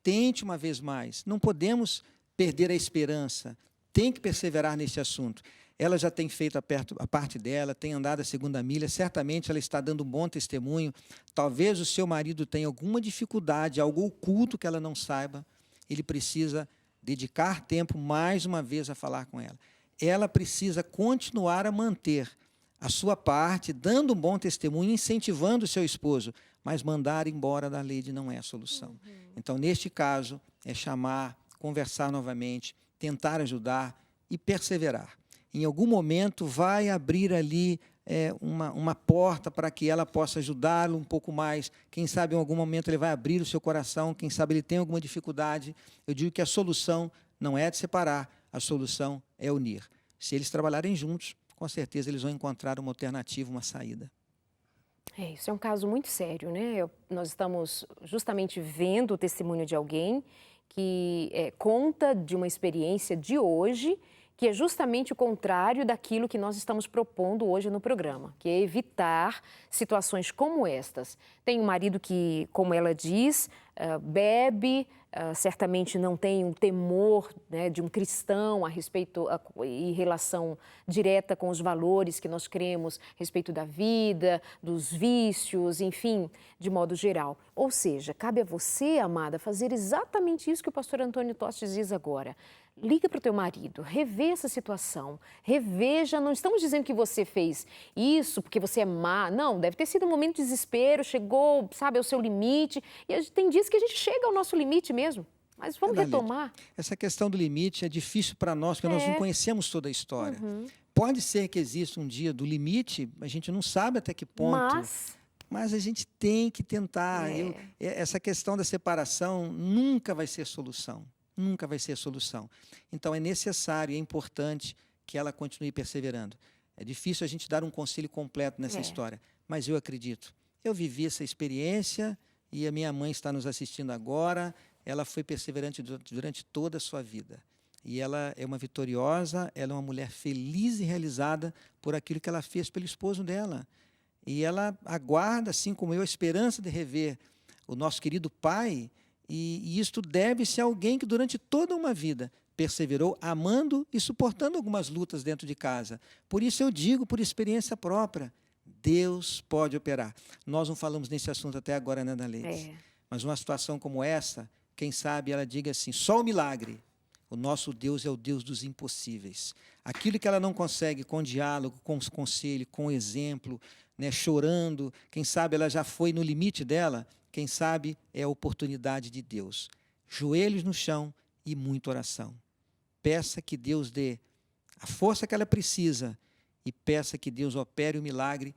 tente uma vez mais. Não podemos perder a esperança, tem que perseverar nesse assunto. Ela já tem feito a parte dela, tem andado a segunda milha, certamente ela está dando um bom testemunho. Talvez o seu marido tenha alguma dificuldade, algo oculto que ela não saiba. Ele precisa dedicar tempo mais uma vez a falar com ela. Ela precisa continuar a manter a sua parte, dando um bom testemunho, incentivando o seu esposo, mas mandar embora da Darleide não é a solução. Então, neste caso, é chamar, conversar novamente, tentar ajudar e perseverar. Em algum momento vai abrir ali uma porta para que ela possa ajudá-lo um pouco mais. Quem sabe em algum momento ele vai abrir o seu coração, quem sabe ele tem alguma dificuldade. Eu digo que a solução não é de separar, a solução é unir. Se eles trabalharem juntos, com certeza eles vão encontrar uma alternativa, uma saída. Isso é um caso muito sério, né? Nós estamos justamente vendo o testemunho de alguém que conta de uma experiência de hoje, que é justamente o contrário daquilo que nós estamos propondo hoje no programa, que é evitar situações como estas. Tem um marido que, como ela diz, bebe, certamente não tem um temor, né, de um cristão a respeito em relação direta com os valores que nós cremos a respeito da vida, dos vícios, enfim, de modo geral. Ou seja, cabe a você, amada, fazer exatamente isso que o pastor Antônio Tostes diz agora. Liga para o teu marido, revê essa situação, reveja, não estamos dizendo que você fez isso porque você é má, não, deve ter sido um momento de desespero, chegou, sabe, ao seu limite, e tem dias que a gente chega ao nosso limite mesmo, mas vamos retomar. Essa questão do limite é difícil para nós, porque nós não conhecemos toda a história. Pode ser que exista um dia do limite, a gente não sabe até que ponto... Mas a gente tem que tentar. Essa questão da separação nunca vai ser solução. Nunca vai ser solução. Então, é necessário, é importante que ela continue perseverando. É difícil a gente dar um conselho completo nessa história, mas eu acredito. Eu vivi essa experiência e a minha mãe está nos assistindo agora. Ela foi perseverante durante toda a sua vida. E ela é uma vitoriosa, ela é uma mulher feliz e realizada por aquilo que ela fez pelo esposo dela. E ela aguarda, assim como eu, a esperança de rever o nosso querido pai. E isto deve-se a alguém que durante toda uma vida perseverou amando e suportando algumas lutas dentro de casa. Por isso eu digo, por experiência própria, Deus pode operar. Nós não falamos nesse assunto até agora, né, Daleide? Mas uma situação como essa, quem sabe ela diga assim, só o milagre. O nosso Deus é o Deus dos impossíveis. Aquilo que ela não consegue com diálogo, com conselho, com exemplo, né, chorando, quem sabe ela já foi no limite dela, quem sabe é a oportunidade de Deus. Joelhos no chão e muita oração. Peça que Deus dê a força que ela precisa e peça que Deus opere o milagre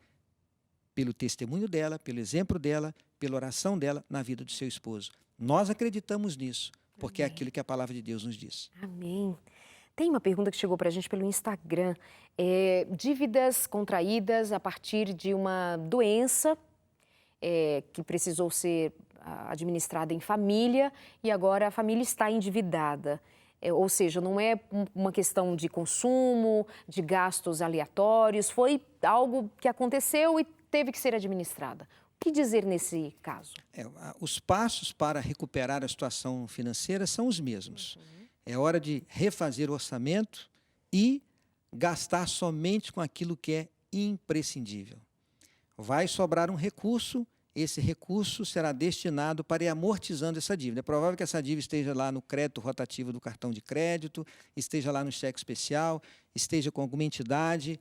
pelo testemunho dela, pelo exemplo dela, pela oração dela na vida do seu esposo. Nós acreditamos nisso, porque é aquilo que a palavra de Deus nos diz. Amém. Tem uma pergunta que chegou para a gente pelo Instagram. Dívidas contraídas a partir de uma doença que precisou ser administrada em família e agora a família está endividada. Ou seja, não é uma questão de consumo, de gastos aleatórios, foi algo que aconteceu e teve que ser administrada. O que dizer nesse caso? Os passos para recuperar a situação financeira são os mesmos. É hora de refazer o orçamento e gastar somente com aquilo que é imprescindível. Vai sobrar um recurso, esse recurso será destinado para ir amortizando essa dívida. É provável que essa dívida esteja lá no crédito rotativo do cartão de crédito, esteja lá no cheque especial, esteja com alguma entidade.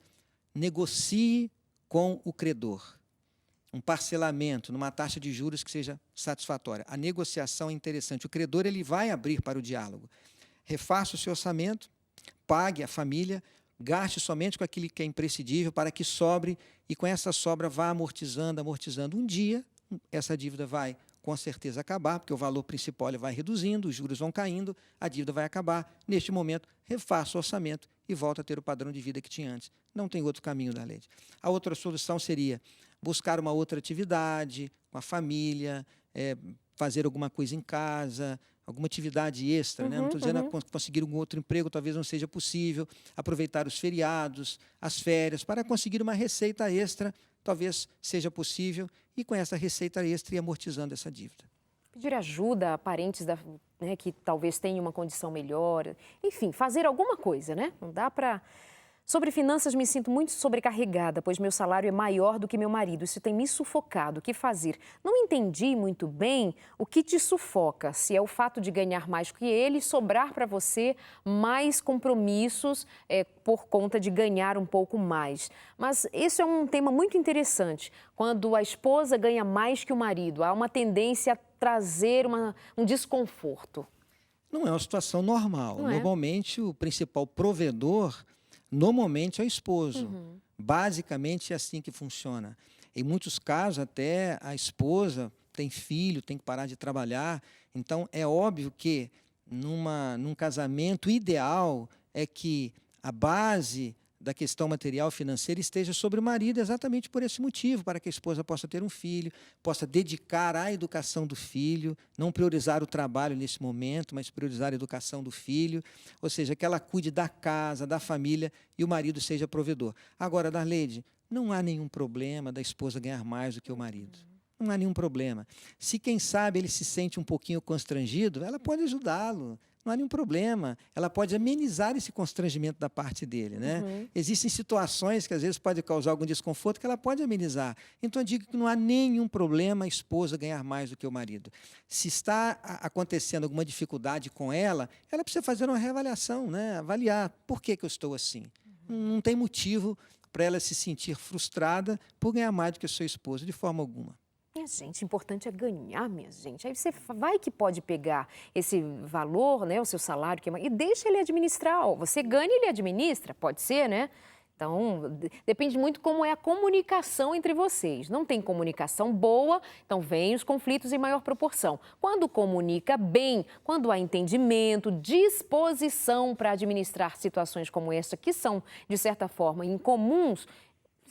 Negocie com o credor um parcelamento numa taxa de juros que seja satisfatória. A negociação é interessante. O credor ele vai abrir para o diálogo. Refaça o seu orçamento, pague a família, gaste somente com aquilo que é imprescindível para que sobre e com essa sobra vá amortizando, amortizando. Um dia, essa dívida vai com certeza acabar, porque o valor principal ele vai reduzindo, os juros vão caindo, a dívida vai acabar. Neste momento, refaça o orçamento e volta a ter o padrão de vida que tinha antes. Não tem outro caminho, Daleide. A outra solução seria buscar uma outra atividade com a família, fazer alguma coisa em casa, alguma atividade extra, né? Não estou dizendo conseguir um outro emprego, talvez não seja possível, aproveitar os feriados, as férias, para conseguir uma receita extra, talvez seja possível, e com essa receita extra ir amortizando essa dívida. Pedir ajuda a parentes que talvez tenham uma condição melhor, enfim, fazer alguma coisa, né? Não dá para... Sobre finanças, me sinto muito sobrecarregada, pois meu salário é maior do que meu marido. Isso tem me sufocado. O que fazer? Não entendi muito bem o que te sufoca. Se é o fato de ganhar mais que ele, sobrar para você mais compromissos por conta de ganhar um pouco mais. Mas esse é um tema muito interessante. Quando a esposa ganha mais que o marido, há uma tendência a trazer um desconforto. Não é uma situação normal. Normalmente, o principal provedor... Normalmente é o esposo. Basicamente é assim que funciona. Em muitos casos, até a esposa tem filho, tem que parar de trabalhar. Então, é óbvio que num casamento ideal é que a base da questão material financeira esteja sobre o marido exatamente por esse motivo, para que a esposa possa ter um filho, possa dedicar à educação do filho, não priorizar o trabalho nesse momento, mas priorizar a educação do filho, ou seja, que ela cuide da casa, da família e o marido seja provedor. Agora, Darleide, não há nenhum problema da esposa ganhar mais do que o marido. Não há nenhum problema. Se, quem sabe, ele se sente um pouquinho constrangido, ela pode ajudá-lo. Não há nenhum problema. Ela pode amenizar esse constrangimento da parte dele, né? Existem situações que, às vezes, podem causar algum desconforto que ela pode amenizar. Então, eu digo que não há nenhum problema a esposa ganhar mais do que o marido. Se está acontecendo alguma dificuldade com ela precisa fazer uma reavaliação, né? Avaliar por que eu estou assim. Não tem motivo para ela se sentir frustrada por ganhar mais do que a sua esposa, de forma alguma. Minha gente, importante é ganhar, minha gente. Aí você vai que pode pegar esse valor, né, o seu salário, e deixa ele administrar. Ó, você ganha e ele administra, pode ser, né? Então, depende muito como é a comunicação entre vocês. Não tem comunicação boa, então vem os conflitos em maior proporção. Quando comunica bem, quando há entendimento, disposição para administrar situações como essa, que são, de certa forma, incomuns,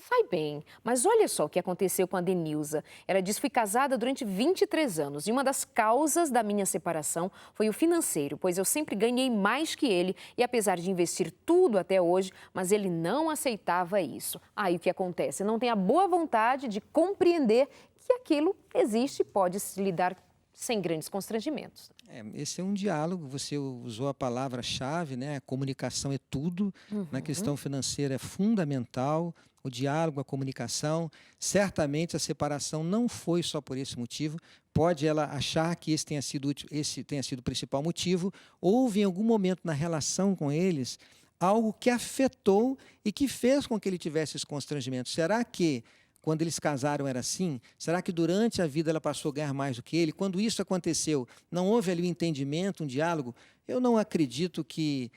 sai bem. Mas olha só o que aconteceu com a Denilza. Ela disse que foi casada durante 23 anos e uma das causas da minha separação foi o financeiro, pois eu sempre ganhei mais que ele e apesar de investir tudo até hoje, mas ele não aceitava isso. Aí o que acontece? Não tem a boa vontade de compreender que aquilo existe e pode se lidar sem grandes constrangimentos. Esse é um diálogo, você usou a palavra-chave, né? A comunicação é tudo, na questão financeira é fundamental, o diálogo, a comunicação. Certamente a separação não foi só por esse motivo, pode ela achar que esse tenha sido o principal motivo, houve em algum momento na relação com eles algo que afetou e que fez com que ele tivesse esse constrangimento. Será que quando eles casaram era assim? Será que durante a vida ela passou a ganhar mais do que ele? Quando isso aconteceu, não houve ali um entendimento, um diálogo? Eu não acredito que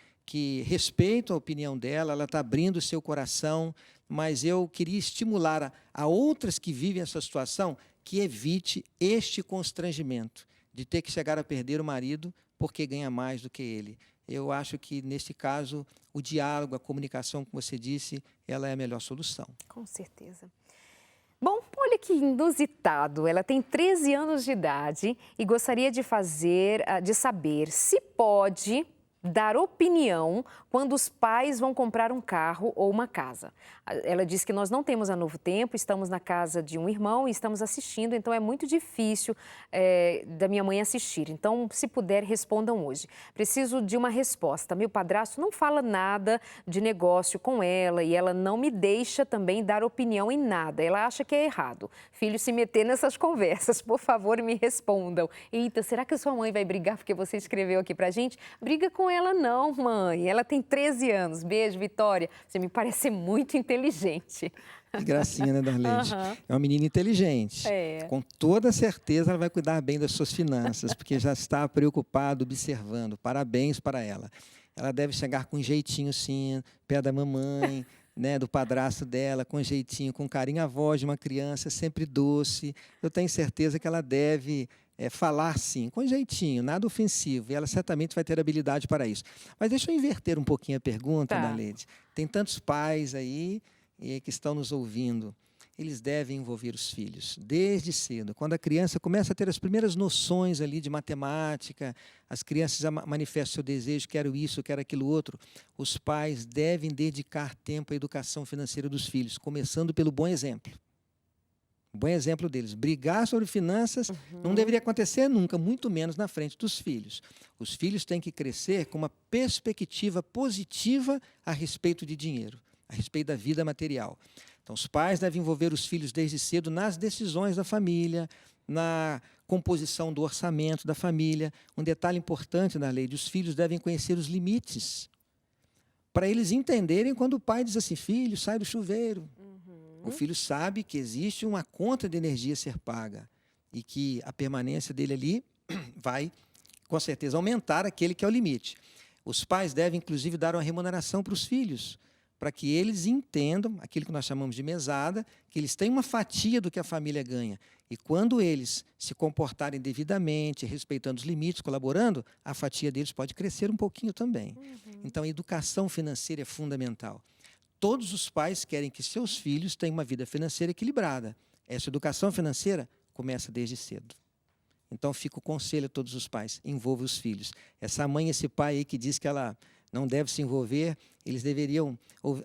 respeito a opinião dela, ela está abrindo o seu coração, mas eu queria estimular a outras que vivem essa situação que evite este constrangimento de ter que chegar a perder o marido porque ganha mais do que ele. Eu acho que, neste caso, o diálogo, a comunicação, como você disse, ela é a melhor solução. Com certeza. Bom, olha que inusitado. Ela tem 13 anos de idade e gostaria de saber se pode dar opinião quando os pais vão comprar um carro ou uma casa. Ela diz que nós não temos a Novo Tempo, estamos na casa de um irmão e estamos assistindo, então é muito difícil da minha mãe assistir. Então, se puder, respondam hoje. Preciso de uma resposta. Meu padrasto não fala nada de negócio com ela e ela não me deixa também dar opinião em nada. Ela acha que é errado. Filho, se meter nessas conversas, por favor, me respondam. Eita, será que a sua mãe vai brigar porque você escreveu aqui pra gente? Briga com ela não, mãe. Ela tem 13 anos. Beijo, Vitória. Você me parece muito inteligente. Que gracinha, né, Darleide? É uma menina inteligente. Com toda certeza ela vai cuidar bem das suas finanças, porque já está preocupada, observando. Parabéns para ela. Ela deve chegar com jeitinho, sim, pé da mamãe, né, do padrasto dela, com jeitinho, com carinho. A voz de uma criança sempre doce. Eu tenho certeza que ela deve falar, sim, com jeitinho, nada ofensivo. E ela certamente vai ter habilidade para isso. Mas deixa eu inverter um pouquinho a pergunta, Darleide. Tem tantos pais aí que estão nos ouvindo. Eles devem envolver os filhos desde cedo. Quando a criança começa a ter as primeiras noções ali de matemática, as crianças já manifestam seu desejo, quero isso, quero aquilo outro, os pais devem dedicar tempo à educação financeira dos filhos, começando pelo bom exemplo. O bom exemplo deles. Brigar sobre finanças não deveria acontecer nunca, muito menos na frente dos filhos. Os filhos têm que crescer com uma perspectiva positiva a respeito de dinheiro, a respeito da vida material. Então, os pais devem envolver os filhos desde cedo nas decisões da família, na composição do orçamento da família. Um detalhe importante na lei, os filhos devem conhecer os limites, para eles entenderem quando o pai diz assim, filho, sai do chuveiro. O filho sabe que existe uma conta de energia a ser paga e que a permanência dele ali vai, com certeza, aumentar aquele que é o limite. Os pais devem, inclusive, dar uma remuneração para os filhos, para que eles entendam aquilo que nós chamamos de mesada, que eles têm uma fatia do que a família ganha. E quando eles se comportarem devidamente, respeitando os limites, colaborando, a fatia deles pode crescer um pouquinho também. Então, a educação financeira é fundamental. todos os pais querem que seus filhos tenham uma vida financeira equilibrada. Essa educação financeira começa desde cedo. Então, fica o conselho a todos os pais, envolva os filhos. Essa mãe, esse pai aí que diz que ela não deve se envolver, eles deveriam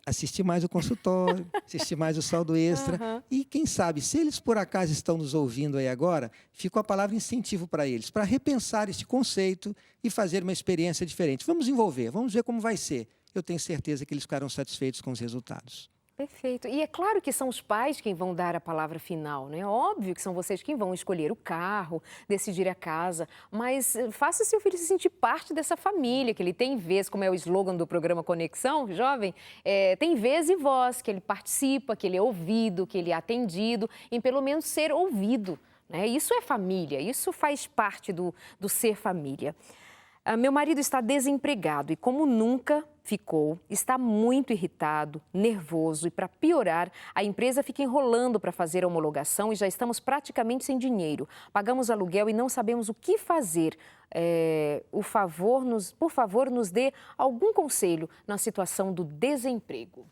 assistir mais o consultório, assistir mais o Saldo Extra. E, quem sabe, se eles por acaso estão nos ouvindo aí agora, fica a palavra incentivo para eles, para repensar esse conceito e fazer uma experiência diferente. Vamos envolver, vamos ver como vai ser. Eu tenho certeza que eles ficarão satisfeitos com os resultados. Perfeito. E é claro que são os pais quem vão dar a palavra final, né? Óbvio que são vocês quem vão escolher o carro, decidir a casa, mas faça seu filho se sentir parte dessa família, que ele tem vez, como é o slogan do programa Conexão Jovem, tem vez e voz, que ele participa, que ele é ouvido, que ele é atendido, em pelo menos ser ouvido, né? Isso é família, isso faz parte do ser família. Meu marido está desempregado e, como nunca ficou, está muito irritado, nervoso e, para piorar, a empresa fica enrolando para fazer a homologação e já estamos praticamente sem dinheiro. Pagamos aluguel e não sabemos o que fazer. Por favor, nos dê algum conselho na situação do desemprego.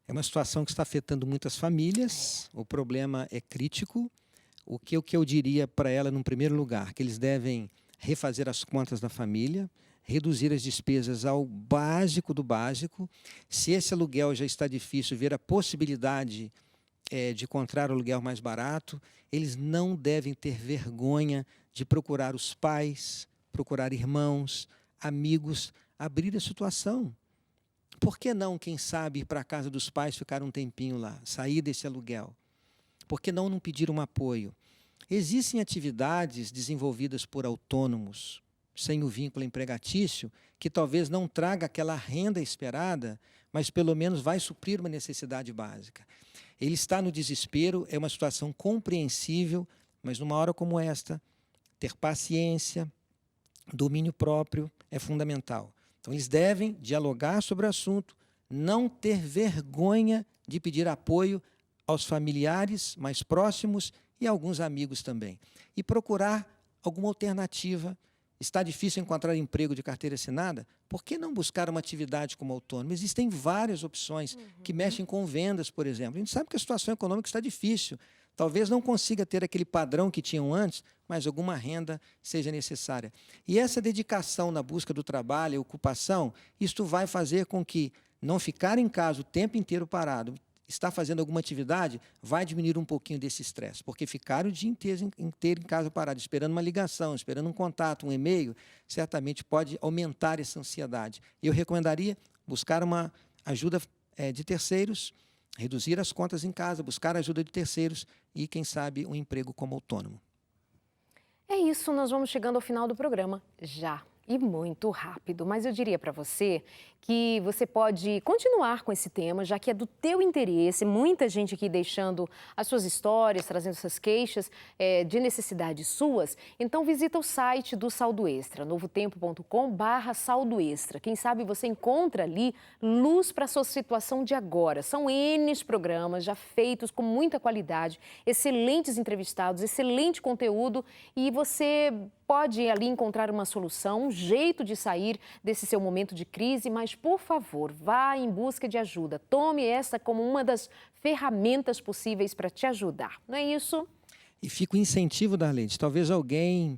É uma situação que está afetando muitas famílias, o problema é crítico. O que eu diria para ela, num primeiro lugar, que eles devem refazer as contas da família, reduzir as despesas ao básico do básico. Se esse aluguel já está difícil, ver a possibilidade de encontrar aluguel mais barato. Eles não devem ter vergonha de procurar os pais, procurar irmãos, amigos, abrir a situação. Por que não, quem sabe, ir para a casa dos pais, ficar um tempinho lá, sair desse aluguel? Por que não pedir um apoio? Existem atividades desenvolvidas por autônomos, sem o vínculo empregatício, que talvez não traga aquela renda esperada, mas pelo menos vai suprir uma necessidade básica. Ele está no desespero, é uma situação compreensível, mas numa hora como esta, ter paciência, domínio próprio é fundamental. Então, eles devem dialogar sobre o assunto, não ter vergonha de pedir apoio aos familiares mais próximos e alguns amigos também. E procurar alguma alternativa. Está difícil encontrar emprego de carteira assinada? Por que não buscar uma atividade como autônomo? Existem várias opções que mexem com vendas, por exemplo. A gente sabe que a situação econômica está difícil. Talvez não consiga ter aquele padrão que tinham antes, mas alguma renda seja necessária. E essa dedicação na busca do trabalho e ocupação, isto vai fazer com que não ficar em casa o tempo inteiro parado, está fazendo alguma atividade, vai diminuir um pouquinho desse estresse, porque ficar o dia inteiro em casa parado, esperando uma ligação, esperando um contato, um e-mail, certamente pode aumentar essa ansiedade. Eu recomendaria buscar uma ajuda de terceiros, reduzir as contas em casa, buscar a ajuda de terceiros e, quem sabe, um emprego como autônomo. É isso, nós vamos chegando ao final do programa já. E muito rápido, mas eu diria para você que você pode continuar com esse tema, já que é do teu interesse, muita gente aqui deixando as suas histórias, trazendo essas queixas de necessidades suas. Então visita o site do Saldo Extra, novotempo.com/Saldo Extra. Quem sabe você encontra ali luz para a sua situação de agora. São N programas já feitos com muita qualidade, excelentes entrevistados, excelente conteúdo e você pode ali encontrar uma solução, um jeito de sair desse seu momento de crise, mas, por favor, vá em busca de ajuda. Tome essa como uma das ferramentas possíveis para te ajudar. Não é isso? E fica o incentivo, Darlene. Talvez alguém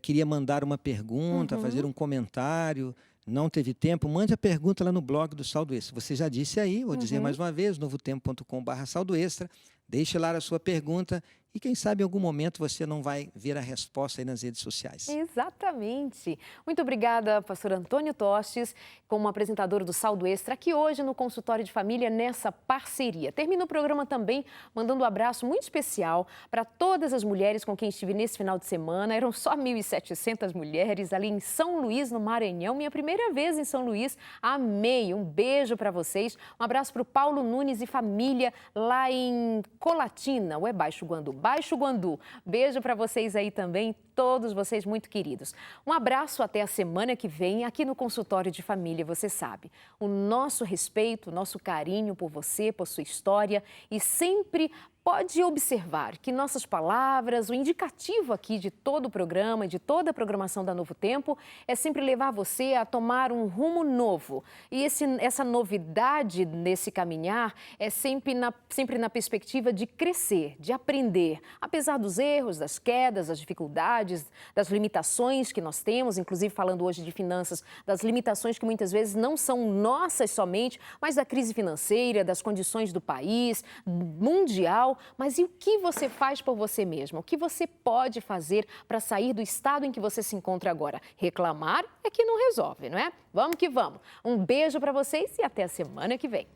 queria mandar uma pergunta, fazer um comentário, não teve tempo, mande a pergunta lá no blog do Saldo Extra. Você já disse aí, vou dizer mais uma vez, novotempo.com/Saldo Extra. Deixe lá a sua pergunta e, quem sabe, em algum momento você não vai ver a resposta aí nas redes sociais. Exatamente. Muito obrigada, pastor Antônio Tostes, como apresentador do Saldo Extra, aqui hoje no Consultório de Família, nessa parceria. Termino o programa também mandando um abraço muito especial para todas as mulheres com quem estive nesse final de semana. Eram só 1.700 mulheres ali em São Luís, no Maranhão. Minha primeira vez em São Luís. Amei. Um beijo para vocês. Um abraço para o Paulo Nunes e família lá em Colatina, ou é Baixo Guandu? Baixo Guandu. Beijo para vocês aí também, todos vocês muito queridos. Um abraço até a semana que vem aqui no Consultório de Família, você sabe. O nosso respeito, o nosso carinho por você, por sua história e sempre pode observar que nossas palavras, o indicativo aqui de todo o programa, de toda a programação da Novo Tempo, é sempre levar você a tomar um rumo novo. E essa novidade nesse caminhar é sempre na perspectiva de crescer, de aprender. Apesar dos erros, das quedas, das dificuldades, das limitações que nós temos, inclusive falando hoje de finanças, das limitações que muitas vezes não são nossas somente, mas da crise financeira, das condições do país, mundial. Mas e o que você faz por você mesmo? O que você pode fazer para sair do estado em que você se encontra agora? Reclamar é que não resolve, não é? Vamos que vamos. Um beijo para vocês e até a semana que vem.